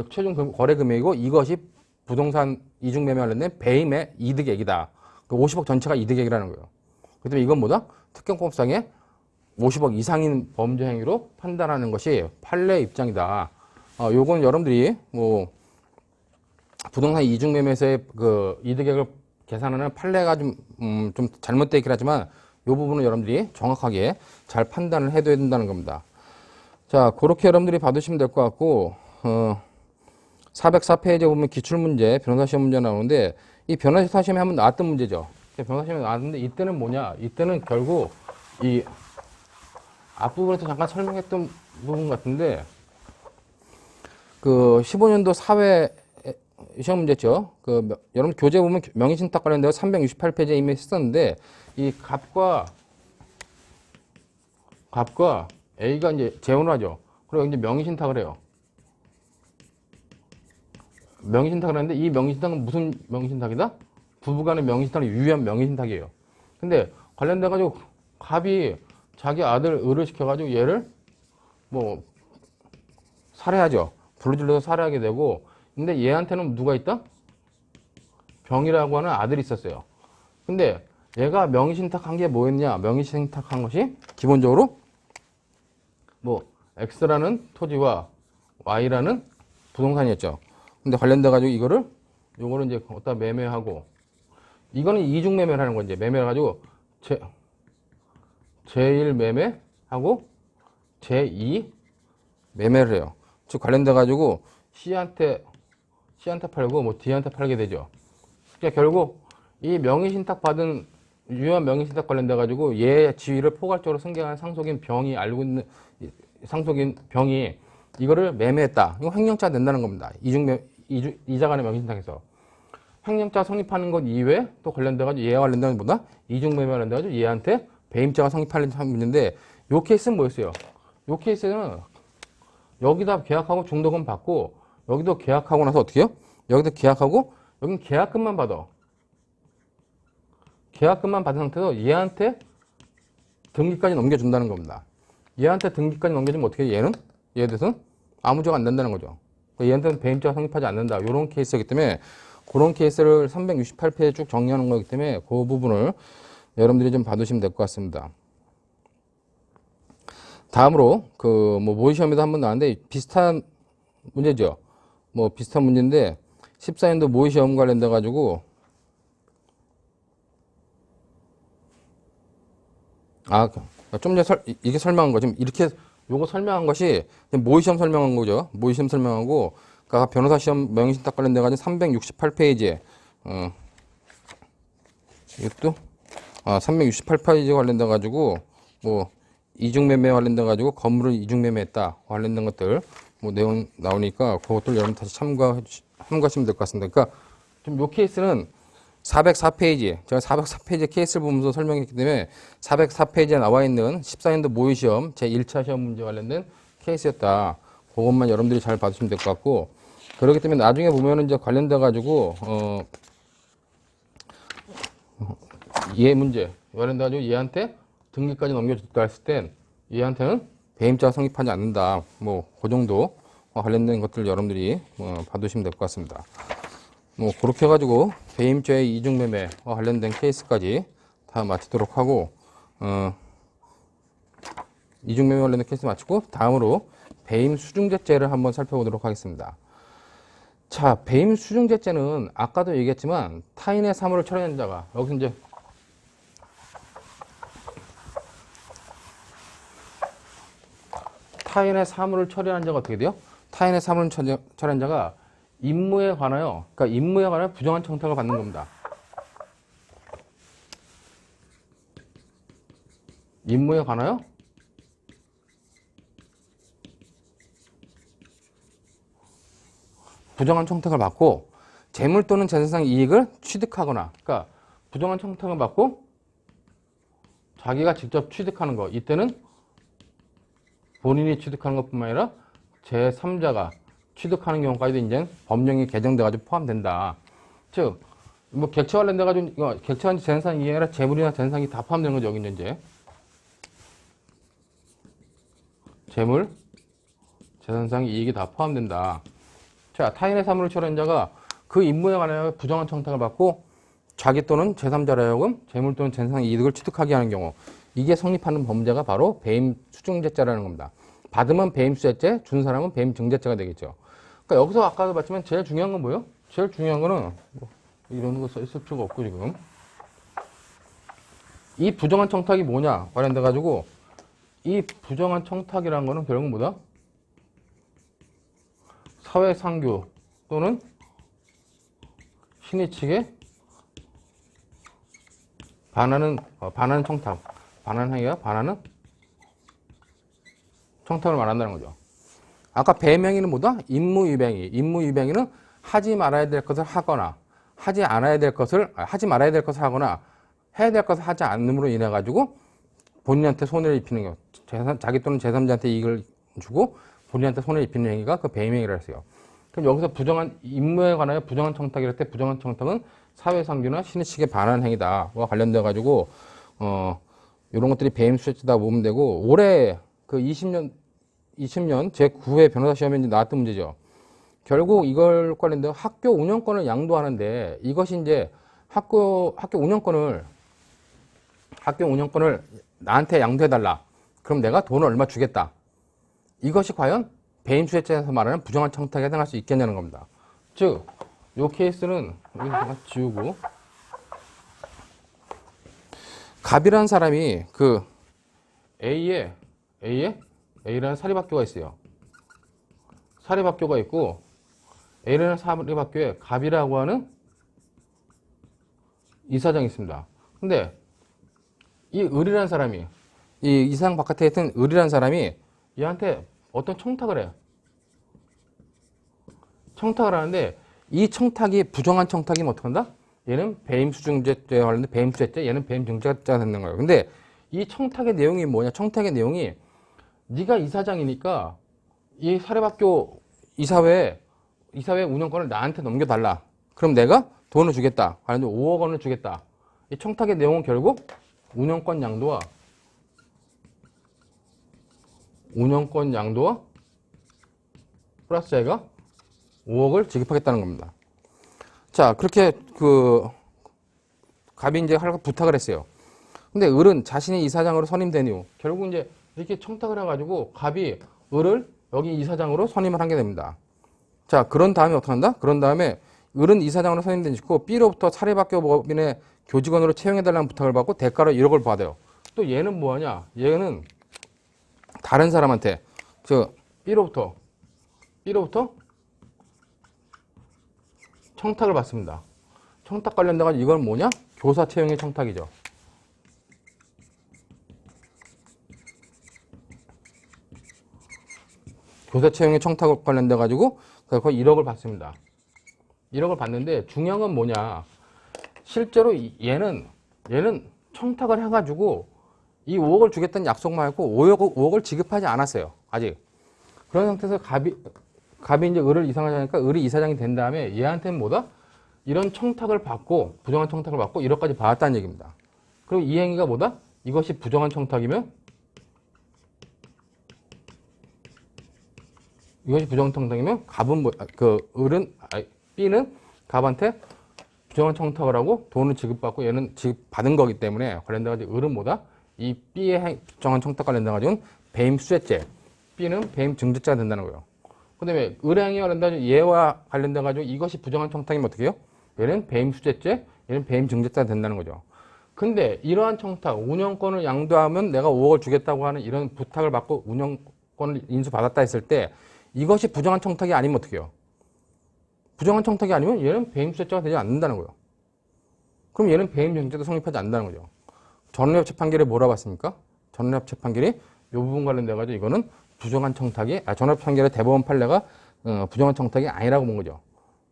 최종 거래 금액이고 이것이 부동산 이중 매매 관련된 배임의 이득액이다. 그 50억 전체가 이득액이라는 거예요. 그렇기 때문에 이건 뭐다? 특경법상의 50억 이상인 범죄 행위로 판단하는 것이 판례 입장이다. 요건 여러분들이 뭐 부동산 이중 매매에서의 그 이득액을 계산하는 판례가 좀 잘못되어 있긴 하지만 요 부분은 여러분들이 정확하게 잘 판단을 해둬야 된다는 겁니다. 자, 그렇게 여러분들이 받으시면 될 것 같고, 404페이지에 보면 기출문제, 변호사 시험 문제 나오는데, 이 변호사 시험에 한번 나왔던 문제죠. 변호사 시험에 나왔는데, 이때는 뭐냐? 이때는 결국 이 앞부분에서 잠깐 설명했던 부분 같은데, 그 15년도 사회 시험 문제죠. 여러분 교재 보면 명의신탁 관련되어 368페이지에 이미 했었는데, 이 갑과 A가 이제 재혼을 하죠. 그리고 이제 명의신탁을 해요. 명의신탁을 하는데 이 명의신탁은 무슨 명의신탁이다? 부부간의 명의신탁이 유효한 명의신탁이에요. 근데 관련돼가지고 갑이 자기 아들 을을 시켜가지고 얘를 뭐 살해하죠. 불질러서 살해하게 되고, 근데 얘한테는 누가 있다? 병이라고 하는 아들이 있었어요. 근데 얘가 명의신탁한 게 뭐였냐? 명의신탁한 것이 기본적으로 뭐 X라는 토지와 Y라는 부동산이었죠. 근데 관련돼가지고 요거를 이제 어디다 매매하고, 이거는 이중 매매를 하는 거지. 매매를 가지고 제1 매매하고 제2 매매를 해요. 즉 관련돼가지고 C한테 팔고 뭐 D한테 팔게 되죠. 그러니까 결국 이 명의신탁 받은 유효한 명의신탁 관련돼가지고 얘 지위를 포괄적으로 승계하는 상속인 병이 알고 있는 상속인 병이 이거를 매매했다. 이거 횡령죄가 된다는 겁니다. 이자 간의 명의신탁에서. 횡령죄가 성립하는 것 이외에 또 관련돼가지고 얘와 관련된 것보다 이중 매매 관련돼가지고 얘한테 배임죄가 성립하는 문제인데, 요 케이스는 뭐였어요? 요 케이스는 여기다 계약하고 중도금 받고, 여기도 계약하고 나서 어떻게 해요? 여기도 계약하고, 여긴 계약금만 받아. 계약금만 받은 상태에서 얘한테 등기까지 넘겨준다는 겁니다. 얘한테 등기까지 넘겨주면 어떻게 해요? 얘에 대해서는 아무 죄가 안 된다는 거죠. 얘한테는 배임죄가 성립하지 않는다. 이런 케이스이기 때문에 그런 케이스를 368페이지에 쭉 정리하는 거기 때문에 그 부분을 여러분들이 좀 봐두시면 될 것 같습니다. 다음으로 뭐 모의시험에도 한번 나왔는데 비슷한 문제죠. 뭐 비슷한 문제인데 14년도 모의시험 관련돼 가지고 좀 전에 이게 설명한 거 지금 이렇게 요거 설명한 것이 모의시험 설명한 거죠. 모의시험 설명하고, 그러니까 변호사 시험 명의신탁 관련돼 가지고 368페이지에 이것도 368페이지 관련돼 가지고 뭐 이중매매 관련돼 가지고 건물을 이중매매했다 관련된 것들 뭐 내용 나오니까 그것들 여러분 다시 참고하시면 될 것 같습니다. 그러니까 좀 요 케이스는 404페이지, 제가 404페이지 케이스를 보면서 설명했기 때문에 404페이지에 나와 있는 14년도 모의시험 제1차 시험 문제 관련된 케이스였다. 그것만 여러분들이 잘 봐주시면 될 것 같고, 그렇기 때문에 나중에 보면은 이제 관련돼 가지고 얘 문제 관련돼 가지고 얘한테 등기까지 넘겨줬다 했을 땐 얘한테는 배임죄가 성립하지 않는다. 뭐 그 정도 관련된 것들 여러분들이 봐두시면 될 것 같습니다. 뭐 그렇게 해가지고 배임죄의 이중매매와 관련된 케이스까지 다 마치도록 하고, 이중매매 관련된 케이스 마치고 다음으로 배임수중죄죄를 한번 살펴보도록 하겠습니다. 자, 배임수중죄죄는 아까도 얘기했지만 타인의 사물을 처리한 자가, 여기서 이제 타인의 사물을 처리한 자가 어떻게 돼요? 타인의 사물을 처리한 자가 임무에 관하여, 그러니까 임무에 관하여 부정한 청탁을 받는 겁니다. 임무에 관하여 부정한 청탁을 받고 재물 또는 재산상 이익을 취득하거나, 그러니까 부정한 청탁을 받고 자기가 직접 취득하는 거, 이때는 본인이 취득하는 것뿐만 아니라 제3자가 취득하는 경우까지도 이제 법령이 개정돼가지고 포함된다. 즉, 뭐 객체 관련돼가지고 객체한 재산상 이익이 아니라 재물이나 재산상이 다 포함되는 거죠. 여기 이제 재물, 재산상 이익이 다 포함된다. 자, 타인의 사물을 처리한 자가 그 임무에 관하여 부정한 청탁을 받고 자기 또는 제3자로 하여금 재물 또는 재산상 이득을 취득하게 하는 경우, 이게 성립하는 범죄가 바로 배임 수중죄죄라는 겁니다. 받으면 배임수재죄, 준 사람은 배임증자죄가 되겠죠. 그러니까 여기서 아까도 봤지만 제일 중요한 건 뭐예요? 제일 중요한 거는 뭐 이런 거 써 있을 필요가 없고 지금 이 부정한 청탁이 뭐냐 관련돼 가지고 이 부정한 청탁이라는 거는 결국 뭐다? 사회상규 또는 신의 측에 반하는 청탁, 반하는 행위가 반하는 청탁을 말한다는 거죠. 아까 배명의는 뭐다? 임무유병의. 임무유병의는 하지 말아야 될 것을 하거나 하지 말아야 될 것을 하거나 해야 될 것을 하지 않음으로 인해 가지고 본인한테 손해를 입히는 거. 자기 또는 제3자한테 이익을 주고 본인한테 손해를 입히는 행위가 그 배임행위라 했어요. 그럼 여기서 부정한 임무에 관하여 부정한 청탁이랄 때 부정한 청탁은 사회상규나 신의 측에 반하는 행위다와 관련돼 가지고 이런 것들이 배임수재죄다 보면 되고 올해 그 20년 제9회 변호사 시험에 이제 나왔던 문제죠. 결국 이걸 관련돼 학교 운영권을 양도하는데 이것이 이제 학교 운영권을 나한테 양도해달라. 그럼 내가 돈을 얼마 주겠다. 이것이 과연 배임수재죄에서 말하는 부정한 청탁에 해당할 수 있겠냐는 겁니다. 즉, 이 케이스는 여기서 잠깐 지우고 갑이라는 사람이 그 A라는 사립학교가 있어요. 사립학교가 있고 A라는 사립학교에 갑이라고 하는 이사장이 있습니다. 근데 이 을이라는 사람이 이 이사장 바깥에 있던 을이라는 사람이 얘한테 어떤 청탁을 해요. 청탁을 하는데 이 청탁이 부정한 청탁이면 어떡한다? 얘는 배임수증죄에 관련된 배임수죄죄, 얘는 배임증자죄가 되는 거예요. 근데 이 청탁의 내용이 뭐냐? 청탁의 내용이 네가 이사장이니까 이 사립학교 이사회 운영권을 나한테 넘겨달라. 그럼 내가 돈을 주겠다. 관련된 5억 원을 주겠다. 이 청탁의 내용은 결국 운영권 양도와 플러스 자기가 5억을 지급하겠다는 겁니다. 자, 그렇게 갑이 이제 하려고 부탁을 했어요. 근데 을은 자신이 이사장으로 선임된 이후 결국 이제 이렇게 청탁을 해가지고 갑이 을을 여기 이사장으로 선임을 하게 됩니다. 자, 그런 다음에 어떻게 한다? 그런 다음에 을은 이사장으로 선임된 직후 B로부터 사립학교 법인의 교직원으로 채용해달라는 부탁을 받고 대가로 1억을 받아요. 또 얘는 뭐하냐? 얘는 다른 사람한테 B로부터 청탁을 받습니다. 청탁 관련돼서 이건 뭐냐? 교사 채용의 청탁이죠. 교사 채용의 청탁 관련돼 가지고 거의 1억을 받습니다. 1억을 받는데 중요한 건 뭐냐? 실제로 얘는 청탁을 해가지고 이 5억을 주겠다는 약속만 했고 5억을 지급하지 않았어요. 아직. 그런 상태에서 갑이 이제 을을 이사장하니까 을이 이사장이 된 다음에 얘한테는 뭐다? 이런 청탁을 받고 부정한 청탁을 받고 1억까지 받았다는 얘기입니다. 그리고 이 행위가 뭐다? 이것이 부정한 청탁이면 B는 갑한테 부정한 청탁을 하고 돈을 지급받고 얘는 지급받은 거기 때문에 관련돼가지고 을은 뭐다? 이 B의 부정한 청탁 관련돼가지고는 배임수재죄, B는 배임증자죄가 된다는 거예요. 그 다음에 을의 행위와 관련돼가지고 얘와 관련돼가지고 이것이 부정한 청탁이면 어떻게 해요? 얘는 배임수재죄, 얘는 배임증자죄가 된다는 거죠. 근데 이러한 청탁, 운영권을 양도하면 내가 5억을 주겠다고 하는 이런 부탁을 받고 운영권을 인수받았다 했을 때 이것이 부정한 청탁이 아니면 어떻게 해요? 부정한 청탁이 아니면 얘는 배임수재죄가 되지 않는다는 거예요. 그럼 얘는 배임증자죄도 성립하지 않는다는 거죠. 전원협 재판결에 뭐라 봤습니까? 전원협 재판결이 이 부분 관련돼가지고 이거는 부정한 청탁이, 전원협 판결의 대법원 판례가 부정한 청탁이 아니라고 본 거죠.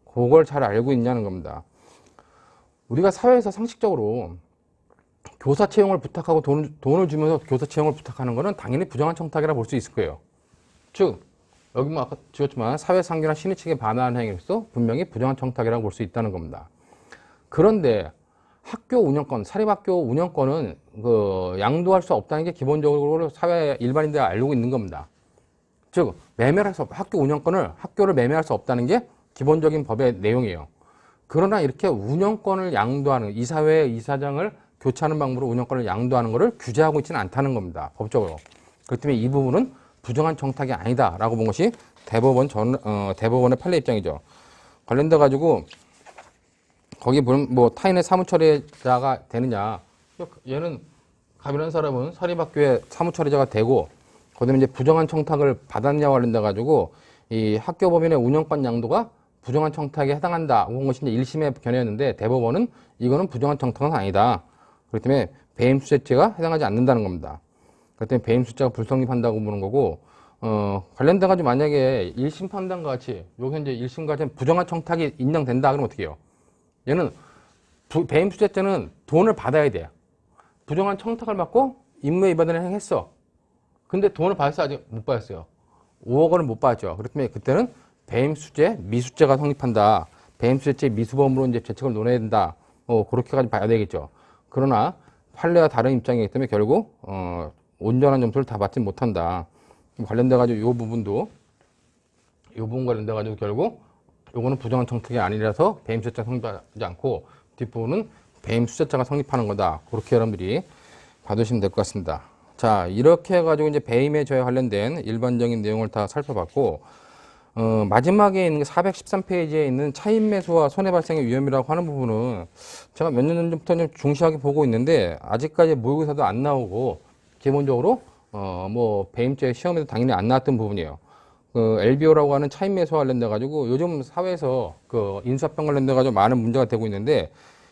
그걸 잘 알고 있냐는 겁니다. 우리가 사회에서 상식적으로 교사 채용을 부탁하고 돈을 주면서 교사 채용을 부탁하는 거는 당연히 부정한 청탁이라 볼 수 있을 거예요. 즉, 여기 뭐 아까 지었지만 사회상규나 신의 측에 반하는 행위로서 분명히 부정한 청탁이라고 볼 수 있다는 겁니다. 그런데 학교 운영권, 사립학교 운영권은 양도할 수 없다는 게 기본적으로 사회 일반인들이 알고 있는 겁니다. 즉, 학교 운영권을 학교를 매매할 수 없다는 게 기본적인 법의 내용이에요. 그러나 이렇게 운영권을 양도하는 이사회 이사장을 교체하는 방법으로 운영권을 양도하는 것을 규제하고 있지는 않다는 겁니다. 법적으로. 그렇기 때문에 이 부분은 부정한 청탁이 아니다라고 본 것이 대법원의 판례 입장이죠. 관련돼 가지고 거기 보면 뭐 타인의 사무처리자가 되느냐, 얘는 갑이라는 사람은 사립학교의 사무처리자가 되고 그다음에 이제 부정한 청탁을 받았냐와 관련돼 가지고 이 학교법인의 운영권 양도가 부정한 청탁에 해당한다. 그런 것이 이제 1심의 견해였는데 대법원은 이거는 부정한 청탁은 아니다. 그렇기 때문에 배임수재죄가 해당하지 않는다는 겁니다. 그렇기 때문에 배임수재가 불성립한다고 보는 거고, 관련돼 가지고 만약에 1심 판단과 같이 여기 이제 1심과 같이 부정한 청탁이 인정된다 그러면 어떻게 해요? 얘는 배임수재죄는 돈을 받아야 돼요. 부정한 청탁을 받고 임무에 위반을 행했어. 근데 돈을 받았어? 아직 못 받았어요. 5억 원을 못 받았죠. 그렇기 때문에 그때는 배임수재, 미수죄가 성립한다. 배임수재죄 미수범으로 이제 죄책을 논해야 된다. 그렇게까지 봐야 되겠죠. 그러나 판례와 다른 입장이기 때문에 결국 온전한 점수를 다 받지 못한다. 관련돼가지고 이 부분 관련돼가지고 결국 요거는 부정한 청탁이 아니라서 배임수재죄가 성립하지 않고 뒷부분은 배임수재죄가 성립하는 거다. 그렇게 여러분들이 봐두시면 될 것 같습니다. 자, 이렇게 해가지고 이제 배임의 죄에 관련된 일반적인 내용을 다 살펴봤고, 마지막에 있는 413페이지에 있는 차임 매수와 손해 발생의 위험이라고 하는 부분은 제가 몇 년 전부터 좀 중시하게 보고 있는데 아직까지 모의고사도 안 나오고 기본적으로 뭐 배임죄 시험에도 당연히 안 나왔던 부분이에요. 그 LBO라고 하는 차임 매수와 관련돼 가지고 요즘 사회에서 그 인수합병 관련돼 가지고 많은 문제가 되고 있는데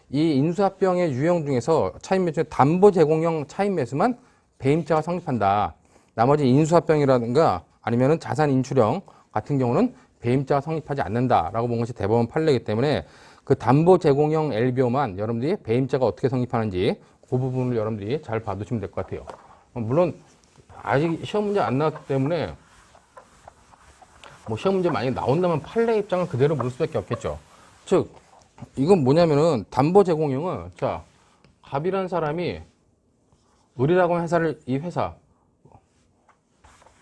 이 인수합병의 유형 중에서 차임 매수 담보 제공형 차임 매수만 배임죄가 성립한다. 나머지 인수합병이라든가 아니면은 자산 인출형 같은 경우는 배임죄가 성립하지 않는다라고 본 것이 대법원 판례이기 때문에 그 담보 제공형 LBO만 여러분들이 배임죄가 어떻게 성립하는지 그 부분을 여러분들이 잘 봐두시면 될 것 같아요. 물론 아직 시험 문제 안 나왔기 때문에 뭐 시험 문제 많이 나온다면 판례 입장을 그대로 물 수밖에 없겠죠. 즉 이건 뭐냐면은 담보 제공형은 자 갑이라는 사람이 을이라고 하는 회사를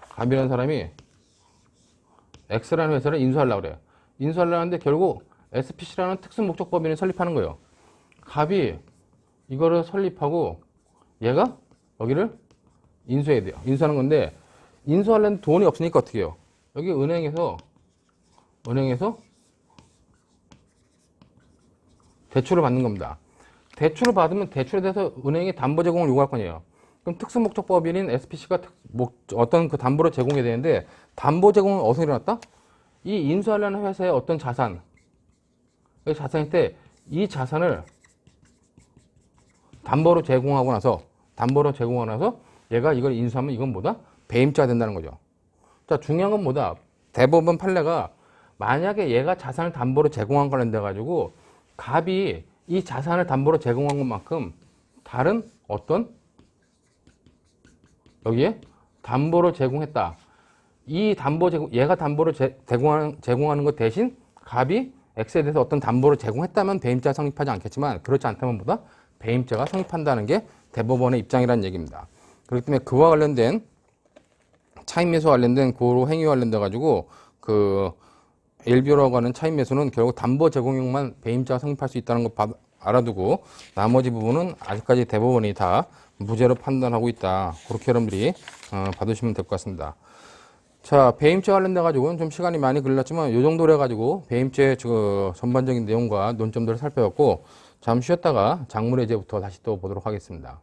갑이라는 사람이 X라는 회사를 인수하려고 그래요. 인수하려고 하는데 결국 SPC라는 특수목적법인을 설립하는 거예요. 갑이 이거를 설립하고 얘가 여기를 인수해야 돼요. 인수하는 건데 인수하려면 돈이 없으니까 어떻게 해요? 여기 은행에서 대출을 받는 겁니다. 대출을 받으면 대출에 대해서 은행이 담보 제공을 요구할 거 아니에요. 그럼 특수목적법인인 SPC가 어떤 그 담보를 제공해야 되는데 담보 제공은 어디서 일어났다? 이 인수하려는 회사의 어떤 자산일 때 이 자산을 담보로 제공하고 나서 얘가 이걸 인수하면 이건 뭐다? 배임죄가 된다는 거죠. 자, 중요한 건 뭐다? 대법원 판례가 만약에 얘가 자산을 담보로 제공한 관련돼 가지고 갑이 이 자산을 담보로 제공한 것만큼 다른 어떤 여기에 담보로 제공했다. 이 담보 얘가 담보를 제공하는 것 대신 갑이 X에 대해서 어떤 담보를 제공했다면 배임죄가 성립하지 않겠지만 그렇지 않다면 보다 배임죄가 성립한다는 게 대법원의 입장이라는 얘기입니다. 그렇기 때문에 그와 관련된 차임 매수와 관련된 고로 행위와 관련돼 가지고 그 LBO라고 하는 차임 매수는 결국 담보 제공형만 배임죄가 성립할 수 있다는 거 알아두고 나머지 부분은 아직까지 대법원이 다 무죄로 판단하고 있다. 그렇게 여러분들이 받으시면 될 것 같습니다. 자, 배임죄 관련돼 가지고는 좀 시간이 많이 걸렸지만 이 정도로 해가지고 배임죄 전반적인 내용과 논점들을 살펴봤고 잠시 쉬었다가 작물의 죄부터 다시 또 보도록 하겠습니다.